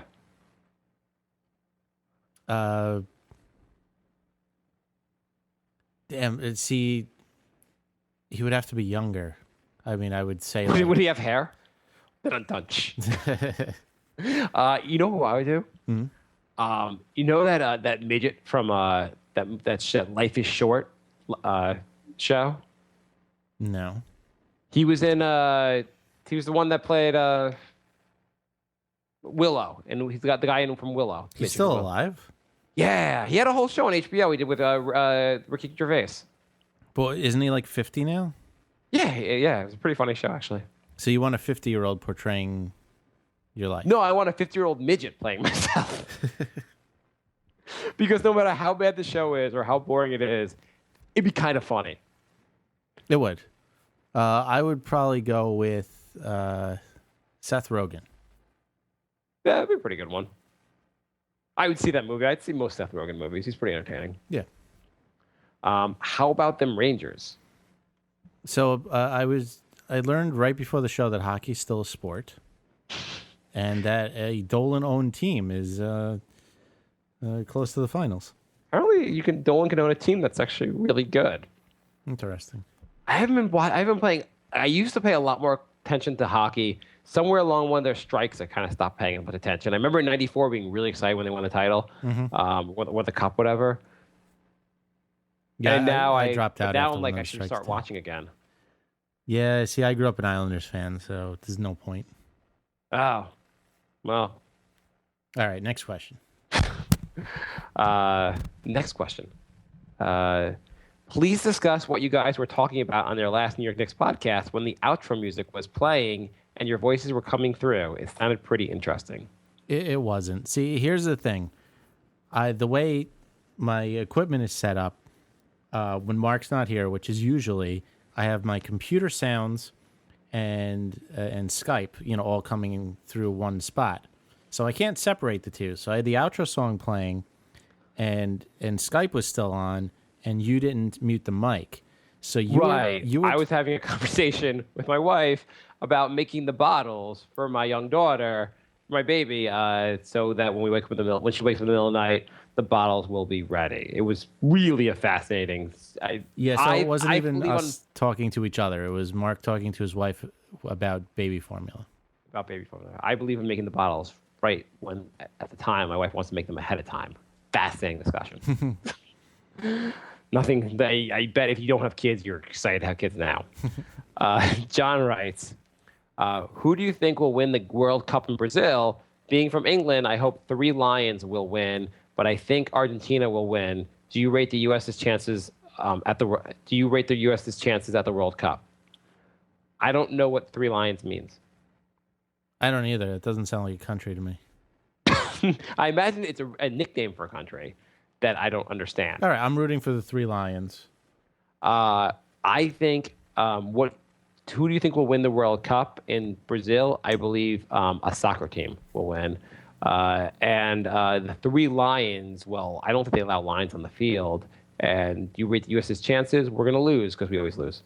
Damn, see, he would have to be younger. I mean, I would say... Would he have hair? Dun-dun-dun. You know who I would do? Mhm. You know that midget from that Life is Short show? No. He was in he was the one that played Willow, and he's got the guy in from Willow. He's still alive? Yeah, he had a whole show on HBO he did with Ricky Gervais. But isn't he like 50 now? Yeah, it was a pretty funny show actually. So you want a 50-year-old portraying your life? No, I want a 50-year-old midget playing myself. Because no matter how bad the show is or how boring it is, it'd be kind of funny. It would. I would probably go with Seth Rogen. Yeah, that'd be a pretty good one. I would see that movie. I'd see most Seth Rogen movies. He's pretty entertaining. Yeah. How about them Rangers? So I learned right before the show that hockey's still a sport, and that a Dolan-owned team is close to the finals. Apparently, Dolan can own a team that's actually really good. Interesting. I haven't been playing. I used to pay a lot more attention to hockey. Somewhere along one of their strikes, I kind of stopped paying much attention. I remember in '94 being really excited when they won the title, or the cup, whatever. Yeah, and now I dropped out. Now after I'm one like, of I those should strikes start did. watching again. Yeah, see, I grew up an Islanders fan, so there's no point. Oh, well. All right, next question. Next question. Please discuss what you guys were talking about on their last New York Knicks podcast when the outro music was playing and your voices were coming through. It sounded pretty interesting. It wasn't. See, here's the thing. The way my equipment is set up, when Mark's not here, which is usually, I have my computer sounds and Skype, all coming through one spot. So I can't separate the two. So I had the outro song playing, and Skype was still on, and you didn't mute the mic. So you were I was having a conversation with my wife about making the bottles for my young daughter, my baby, so that when she wakes up in the middle of the night, the bottles will be ready. It was really a fascinating. So it wasn't even us talking to each other. It was Mark talking to his wife about baby formula. About baby formula. I believe in making the bottles right when, at the time, my wife wants to make them ahead of time. Fascinating discussion. Nothing. I bet if you don't have kids, you're excited to have kids now. John writes, who do you think will win the World Cup in Brazil? Being from England, I hope 3 Lions will win, but I think Argentina will win. Do you rate the U.S.'s chances at the World Cup? I don't know what 3 Lions means. I don't either. It doesn't sound like a country to me. I imagine it's a nickname for a country that I don't understand. All right, I'm rooting for the 3 Lions. I think who do you think will win the World Cup in Brazil? I believe a soccer team will win. And the 3 Lions, well, I don't think they allow lions on the field. And you rate the U.S.'s chances, we're going to lose because we always lose.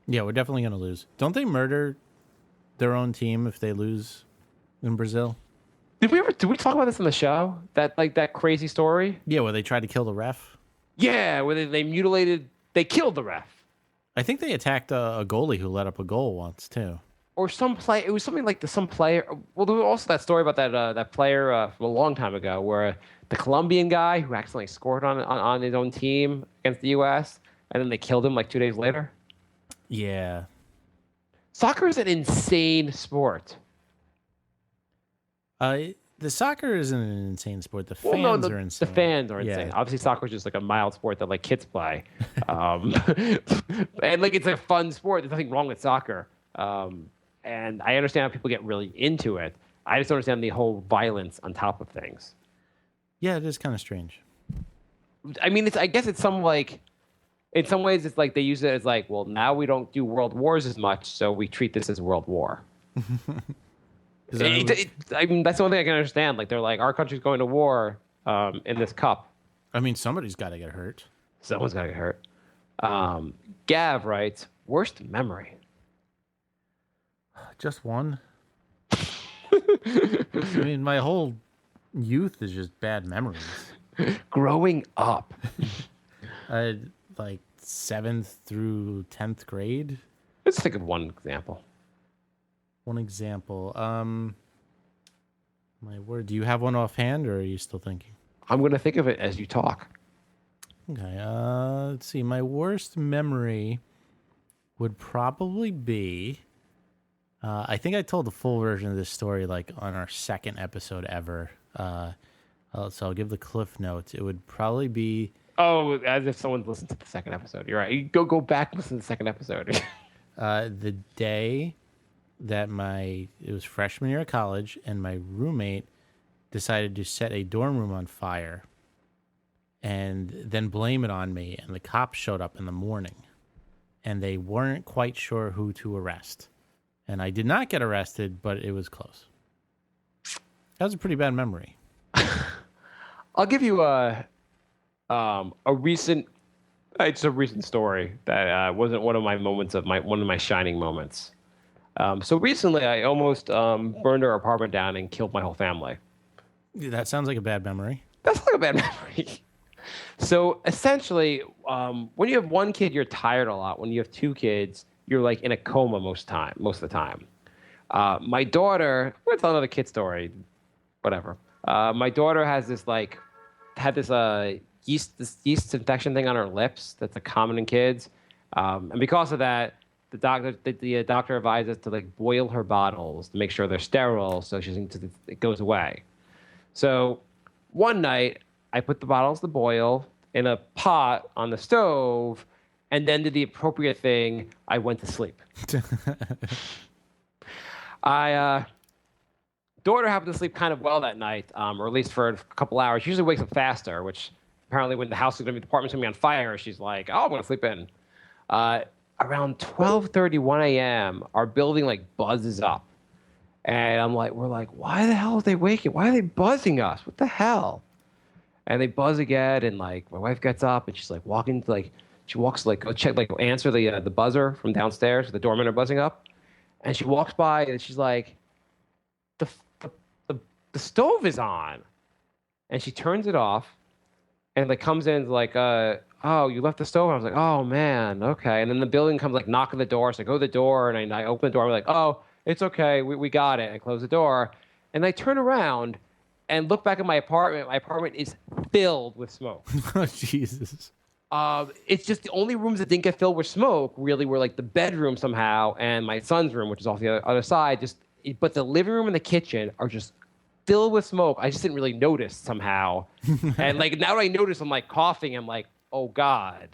Yeah, we're definitely going to lose. Don't they murder their own team if they lose in Brazil? Did we talk about this on the show? That crazy story? Yeah, where they tried to kill the ref? Yeah, where they killed the ref. I think they attacked a goalie who let up a goal once, too. Or it was something like some player. Well, there was also that story about that player from a long time ago where the Colombian guy who accidentally scored on his own team against the U.S., and then they killed him like 2 days later. Yeah. Soccer is an insane sport. The soccer isn't an insane sport. The fans Well, no, are insane. The fans are Yeah. insane. Obviously, soccer is just like a mild sport that like kids play, and like it's a fun sport. There's nothing wrong with soccer, and I understand how people get really into it. I just don't understand the whole violence on top of things. Yeah, it is kind of strange. I mean, I guess it's some like, in some ways, it's like they use it as like, well, now we don't do world wars as much, so we treat this as world war. Is that I mean, that's the only thing I can understand. Like, they're like, our country's going to war in this cup. I mean, somebody's got to get hurt. Someone's got to get hurt. Gav writes, worst memory. Just one. I mean, my whole youth is just bad memories. Growing up. Like 7th through 10th grade. Let's think of one example. One example. My word. Do you have one offhand, or are you still thinking? I'm going to think of it as you talk. Okay. Let's see. My worst memory would probably be. I think I told the full version of this story like on our second episode ever. So I'll give the cliff notes. It would probably be. Oh, as if someone's listened to the second episode. You're right. You go back and listen to the second episode. The day that it was freshman year of college, and my roommate decided to set a dorm room on fire and then blame it on me. And the cops showed up in the morning, and they weren't quite sure who to arrest. And I did not get arrested, but it was close. That was a pretty bad memory. I'll give you a recent. It's a recent story that wasn't one of my moments of one of my shining moments. So recently, I almost burned our apartment down and killed my whole family. That sounds like a bad memory. That's like a bad memory. So essentially, when you have one kid, you're tired a lot. When you have two kids, you're like in a coma most of the time. My daughter, I'm gonna tell another kid story, whatever. My daughter has had this yeast infection thing on her lips that's common in kids, and because of that, the doctor advised us to like boil her bottles to make sure they're sterile, so it goes away. So one night, I put the bottles to boil in a pot on the stove, and then did the appropriate thing. I went to sleep. Daughter happened to sleep kind of well that night, or at least for a couple hours. She usually wakes up faster, which apparently when the apartment's gonna be on fire, she's like, "Oh, I'm gonna sleep in." Around 12:31 a.m., our building like buzzes up, and we're like, "Why the hell are they waking? Why are they buzzing us? What the hell?" And they buzz again, and like my wife gets up and she's like she walks to go check, answer the buzzer from downstairs. The doormen are buzzing up, and she walks by and she's like, the stove is on, and she turns it off, and like comes in like, "Oh, you left the stove." And I was like, "Oh man, okay." And then the building comes like knock on the door, so I go to the door and I open the door. I'm like, "Oh, it's okay, we got it." I close the door, and I turn around and look back at my apartment. My apartment is filled with smoke. Oh, Jesus. It's just the only rooms that didn't get filled with smoke really were like the bedroom somehow and my son's room, which is off the other side. But the living room and the kitchen are just filled with smoke. I just didn't really notice somehow. And like now that I notice, I'm like coughing. I'm like, oh God.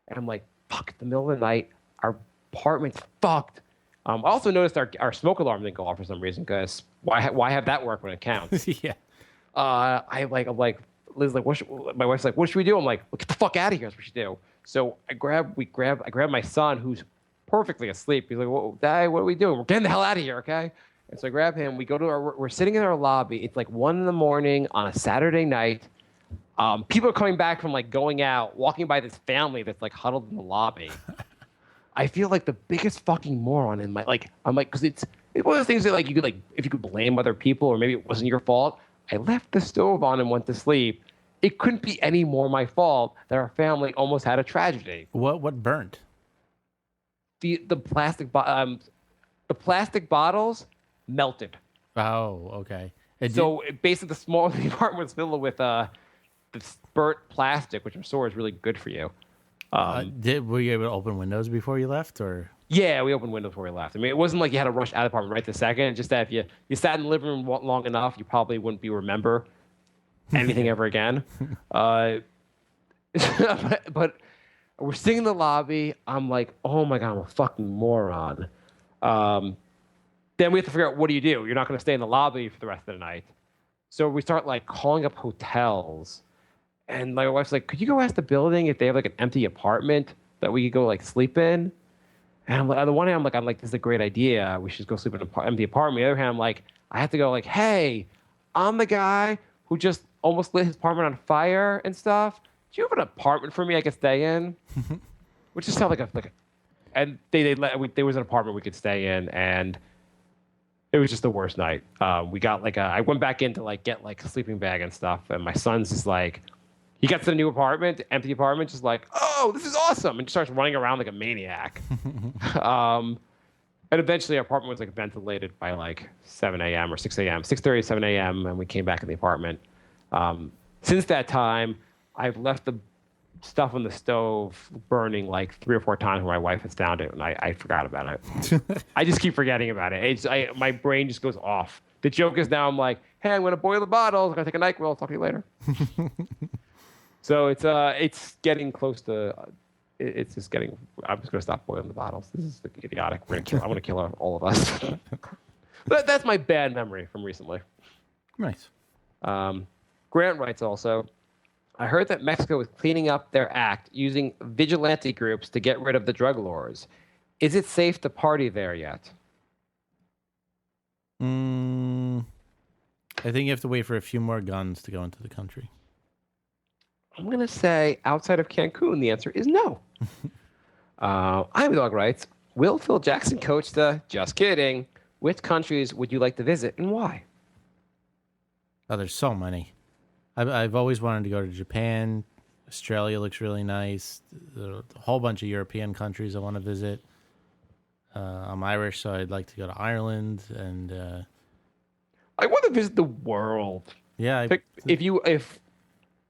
And I'm like, fuck, the middle of the night, our apartment's fucked. I also noticed our smoke alarm didn't go off for some reason, because why have that work when it counts? Yeah. I'm like, Liz, like, my wife's like, what should we do? I'm like, well, get the fuck out of here. That's what we should do. So I grab my son, who's perfectly asleep. He's like, well, Dad, what are we doing? We're getting the hell out of here, okay? And so I grab him. We go to we're sitting in our lobby. It's like 1 a.m. on a Saturday night. People are coming back from like going out, walking by this family that's like huddled in the lobby. I feel like the biggest fucking moron in my I'm like, because it's one of those things that like you could if you could blame other people, or maybe it wasn't your fault. I left the stove on and went to sleep. It couldn't be any more my fault that our family almost had a tragedy. What burnt? The plastic bottles melted. Oh, okay. Basically, the apartment was filled with the burnt plastic, which I'm sure is really good for you. Were you able to open windows before you left, or? Yeah, we opened windows before we left. I mean, it wasn't like you had to rush out of the apartment right this second. Just that if you sat in the living room long enough, you probably wouldn't be remember anything ever again. But we're sitting in the lobby. I'm like, oh my God, I'm a fucking moron. Then we have to figure out, what do? You're not going to stay in the lobby for the rest of the night. So we start like calling up hotels. And my wife's like, could you go ask the building if they have like an empty apartment that we could go like sleep in? And I'm like, on the one hand, I'm like, this is a great idea. We should go sleep in an empty apartment. On the other hand, I'm like, I have to go like, hey, I'm the guy who just almost lit his apartment on fire and stuff. Do you have an apartment for me I could stay in? Which just sounded like a and there was an apartment we could stay in, and it was just the worst night. We got like I went back in to like get like a sleeping bag and stuff, and my son's just like, he gets to the new apartment, empty apartment, just like, oh, this is awesome, and just starts running around like a maniac. And eventually our apartment was like ventilated by like 7 a.m. or 6 a.m., 6:30, 7 a.m., and we came back in the apartment. Since that time, I've left the stuff on the stove burning like 3 or 4 times when my wife has found it, and I forgot about it. I just keep forgetting about it. My brain just goes off. The joke is now I'm like, hey, I'm going to boil the bottles. I'm going to take a NyQuil. I'll talk to you later. So it's getting close to... It's just getting... I'm just going to stop boiling the bottles. This is idiotic. I want to kill all of us. But that's my bad memory from recently. Nice. Grant writes also, I heard that Mexico is cleaning up their act using vigilante groups to get rid of the drug lords. Is it safe to party there yet? I think you have to wait for a few more guns to go into the country. I'm going to say outside of Cancun, the answer is no. I'm Dog writes, will Phil Jackson coach the... Just kidding. Which countries would you like to visit and why? Oh, there's so many. I've always wanted to go to Japan. Australia looks really nice. There's a whole bunch of European countries I want to visit. I'm Irish, so I'd like to go to Ireland. And I want to visit the world. yeah, If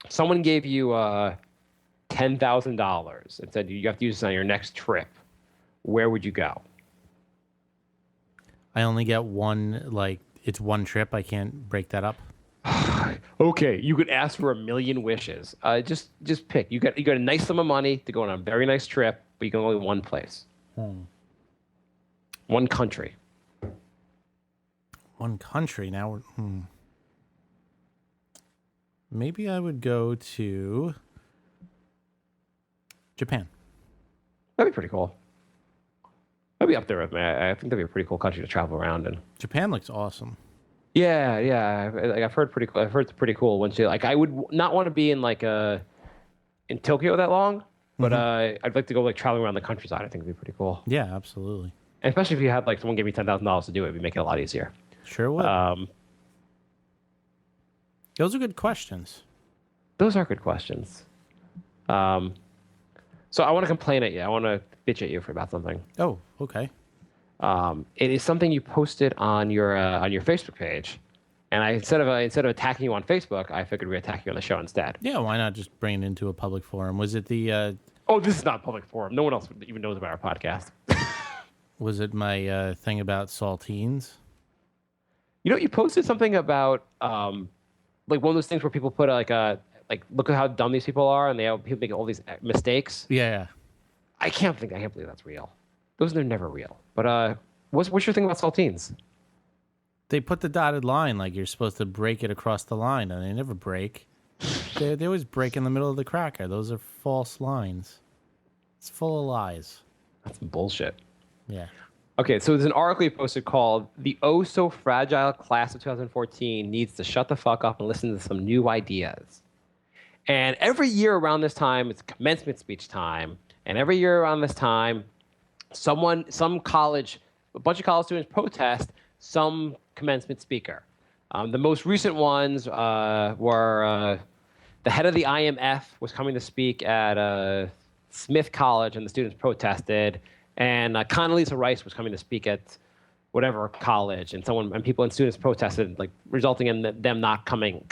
someone gave you $10,000 and said you have to use this on your next trip, where would you go? I only get one, like, it's one trip. I can't break that up. Okay, you could ask for 1,000,000 wishes. Just pick. You got a nice sum of money to go on a very nice trip, but you can only one place. One country. One country. Now, maybe I would go to Japan. That'd be pretty cool. That'd be up there with me. I think that'd be a pretty cool country to travel around in. Japan looks awesome. Yeah. I've heard pretty cool. I've heard it's pretty cool. Once you like, I would not want to be in like in Tokyo that long, but I'd like to go like traveling around the countryside. I think it'd be pretty cool. Yeah, absolutely. And especially if you had like someone give me $10,000 to do it, it'd make it a lot easier. Sure would. Those are good questions. Those are good questions. So I want to complain at you. I want to bitch at you about something. Oh, okay. It is something you posted on your Facebook page, and instead of attacking you on Facebook, I figured we'd attack you on the show instead. Yeah, why not just bring it into a public forum? Was it the? Oh, this is not a public forum. No one else even knows about our podcast. Was it my thing about saltines? You know, you posted something about like one of those things where people put like look at how dumb these people are, and people make all these mistakes. Yeah. I can't believe that's real. Those are never real. But what's your thing about saltines? They put the dotted line like you're supposed to break it across the line, and they never break. They always break in the middle of the cracker. Those are false lines. It's full of lies. That's bullshit. Yeah. Okay, so there's an article you posted called "The Oh So Fragile Class of 2014 Needs to Shut the Fuck Up and Listen to Some New Ideas." And every year around this time, it's commencement speech time. And every year around this time, a bunch of college students protest some commencement speaker. The most recent ones were the head of the IMF was coming to speak at Smith College, and the students protested. And Condoleezza Rice was coming to speak at whatever college, and people and students protested, like resulting in them not coming.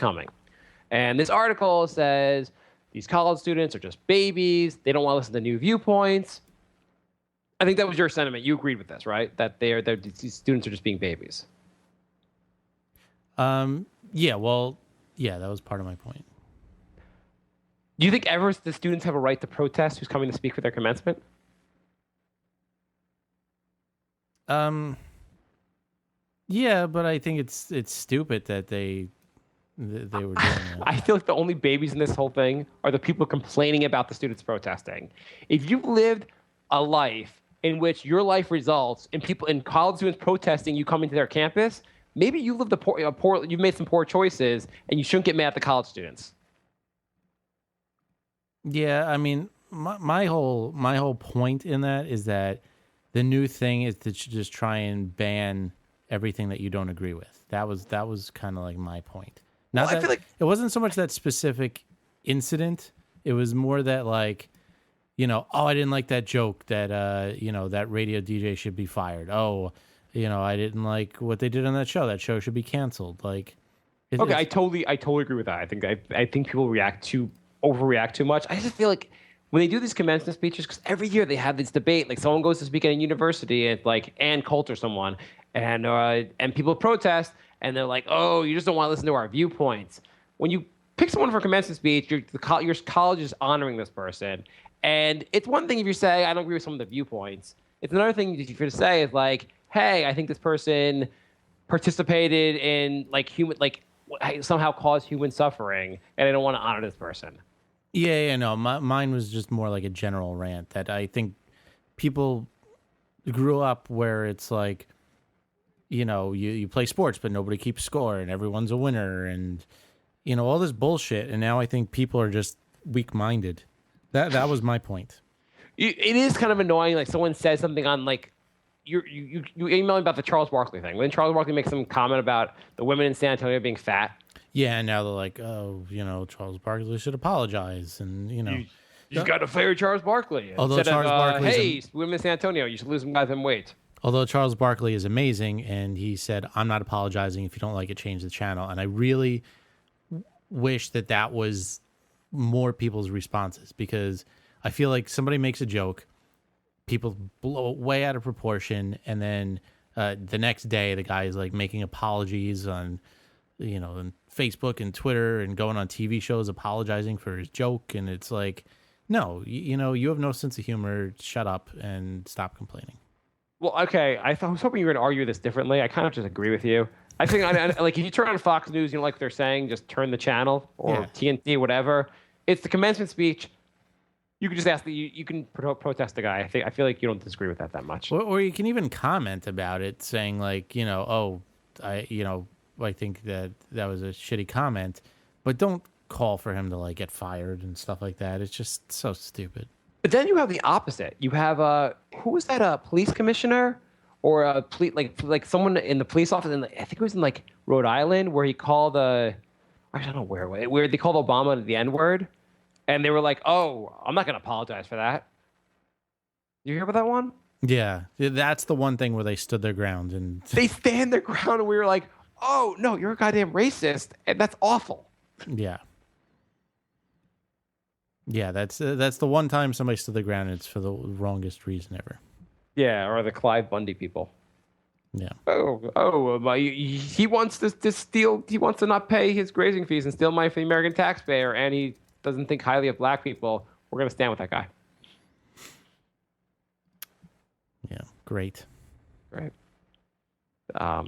And this article says these college students are just babies. They don't want to listen to new viewpoints. I think that was your sentiment. You agreed with this, right? That these students are just being babies. Yeah, well, yeah, that was part of my point. Do you think ever the students have a right to protest who's coming to speak for their commencement? Yeah, but I think it's stupid that they were doing that. I feel like the only babies in this whole thing are the people complaining about the students protesting. If you've lived a life in which your life results in people in college students protesting you coming to their campus, maybe you lived you've made some poor choices, and you shouldn't get mad at the college students. Yeah, I mean, my whole point in that is that the new thing is to just try and ban everything that you don't agree with. That was kind of like my point. Not Well, I feel like it wasn't so much that specific incident. It was more that like, oh, I didn't like that joke that that radio DJ should be fired. Oh, I didn't like what they did on that show. That show should be canceled. Like, okay, I totally agree with that. I think people overreact too much. I just feel like when they do these commencement speeches, because every year they have this debate, like someone goes to speak at a university, and like Ann Coulter, someone, and people protest, and they're like, oh, you just don't want to listen to our viewpoints. When you pick someone for a commencement speech, your college is honoring this person, and it's one thing if you say I don't agree with some of the viewpoints. It's another thing if you're to say is like, hey, I think this person participated in somehow caused human suffering, and I don't want to honor this person. Yeah, no, mine was just more like a general rant that I think people grew up where it's like, you play sports, but nobody keeps score and everyone's a winner and, all this bullshit. And now I think people are just weak-minded. That was my point. It is kind of annoying. Like someone says something on like, you email me about the Charles Barkley thing. When Charles Barkley makes some comment about the women in San Antonio being fat. Yeah, and now they're like, oh, Charles Barkley should apologize, and You got to fire Charles Barkley. Although Instead Charles of, Barkley's hey, women in San Antonio, you should lose some guys in weight. Although Charles Barkley is amazing, and he said, I'm not apologizing. If you don't like it, change the channel. And I really wish that was more people's responses, because I feel like somebody makes a joke, people blow it way out of proportion, and then the next day the guy is like making apologies on on Facebook and Twitter and going on TV shows apologizing for his joke, and it's like, no, you have no sense of humor. Shut up and stop complaining. Well, okay, I was hoping you were going to argue this differently. I kind of just agree with you. I think, like, if you turn on Fox News, you don't like what they're saying, just turn the channel, or TNT, whatever. It's the commencement speech. You can just ask you can protest the guy. I feel like you don't disagree with that much. Or you can even comment about it, saying like, I think that was a shitty comment, but don't call for him to like get fired and stuff like that. It's just so stupid. But then you have the opposite. You have who was that? A police commissioner or a police like someone in the police office? I think it was in like Rhode Island, where he called I don't know where they called Obama the N-word, and they were like, "Oh, I'm not gonna apologize for that." You hear about that one? Yeah, that's the one thing where they stood their ground and they stand their ground, and we were like, "Oh no, you're a goddamn racist," and that's awful. Yeah. Yeah, that's the one time somebody stood their ground, and it's for the wrongest reason ever. Yeah, or the Clive Bundy people. Yeah. He wants to steal. He wants to not pay his grazing fees and steal money from the American taxpayer, and he doesn't think highly of black people. We're gonna stand with that guy. Yeah, great. Right. I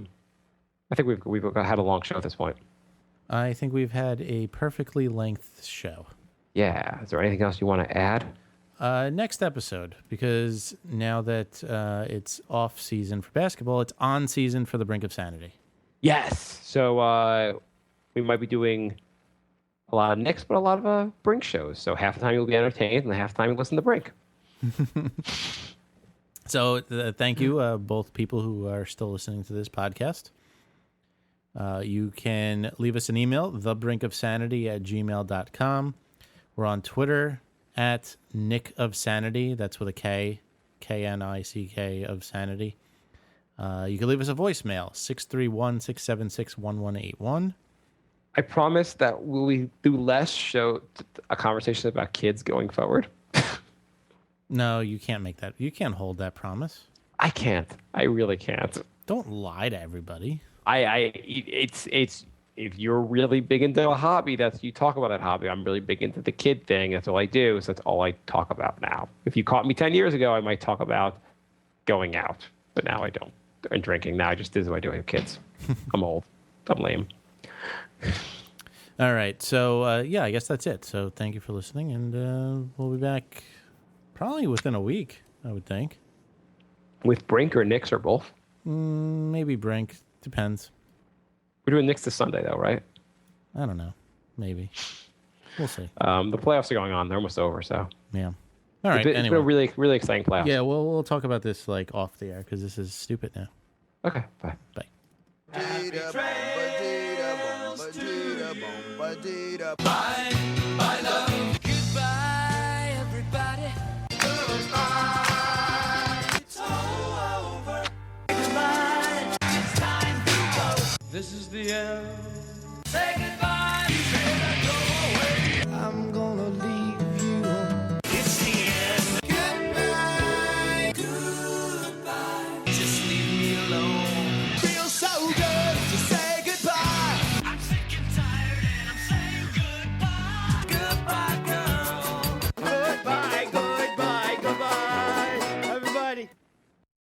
think we've had a long show at this point. I think we've had a perfectly length show. Yeah. Is there anything else you want to add? Next episode, because now that it's off season for basketball, it's on season for the Brink of Sanity. Yes. So we might be doing a lot of Knicks, but a lot of Brink shows. So half the time you'll be entertained, and half the time you listen to Brink. So thank you, both people who are still listening to this podcast. You can leave us an email, thebrinkofsanity@gmail.com. We're on Twitter at Nick of Sanity. That's with a K, K-N-I-C-K of Sanity. You can leave us a voicemail, 631-676-1181. I promise that we do less show conversations about kids going forward. No, you can't make that. You can't hold that promise. I can't. I really can't. Don't lie to everybody. It's if you're really big into a hobby, that's you talk about that hobby. I'm really big into the kid thing. That's all I do. So that's all I talk about now. If you caught me 10 years ago, I might talk about going out, but now I don't. And drinking now, I just this is what I do. I have kids. I'm old. I'm lame. All right. So, yeah, I guess that's it. So thank you for listening, and we'll be back probably within a week, I would think. With Brink or Knicks or both. Maybe Brink. Depends. We're doing Knicks this Sunday, though, right? I don't know. Maybe. We'll see. The playoffs are going on. They're almost over, so. Yeah. All right. It's been a really, really exciting playoffs. Yeah, we'll talk about this like off the air because this is stupid now. Okay, bye. Bye. Goodbye, everybody. It's all over. Goodbye. It's time to go. This is the end. Say goodbye. You better go away. I'm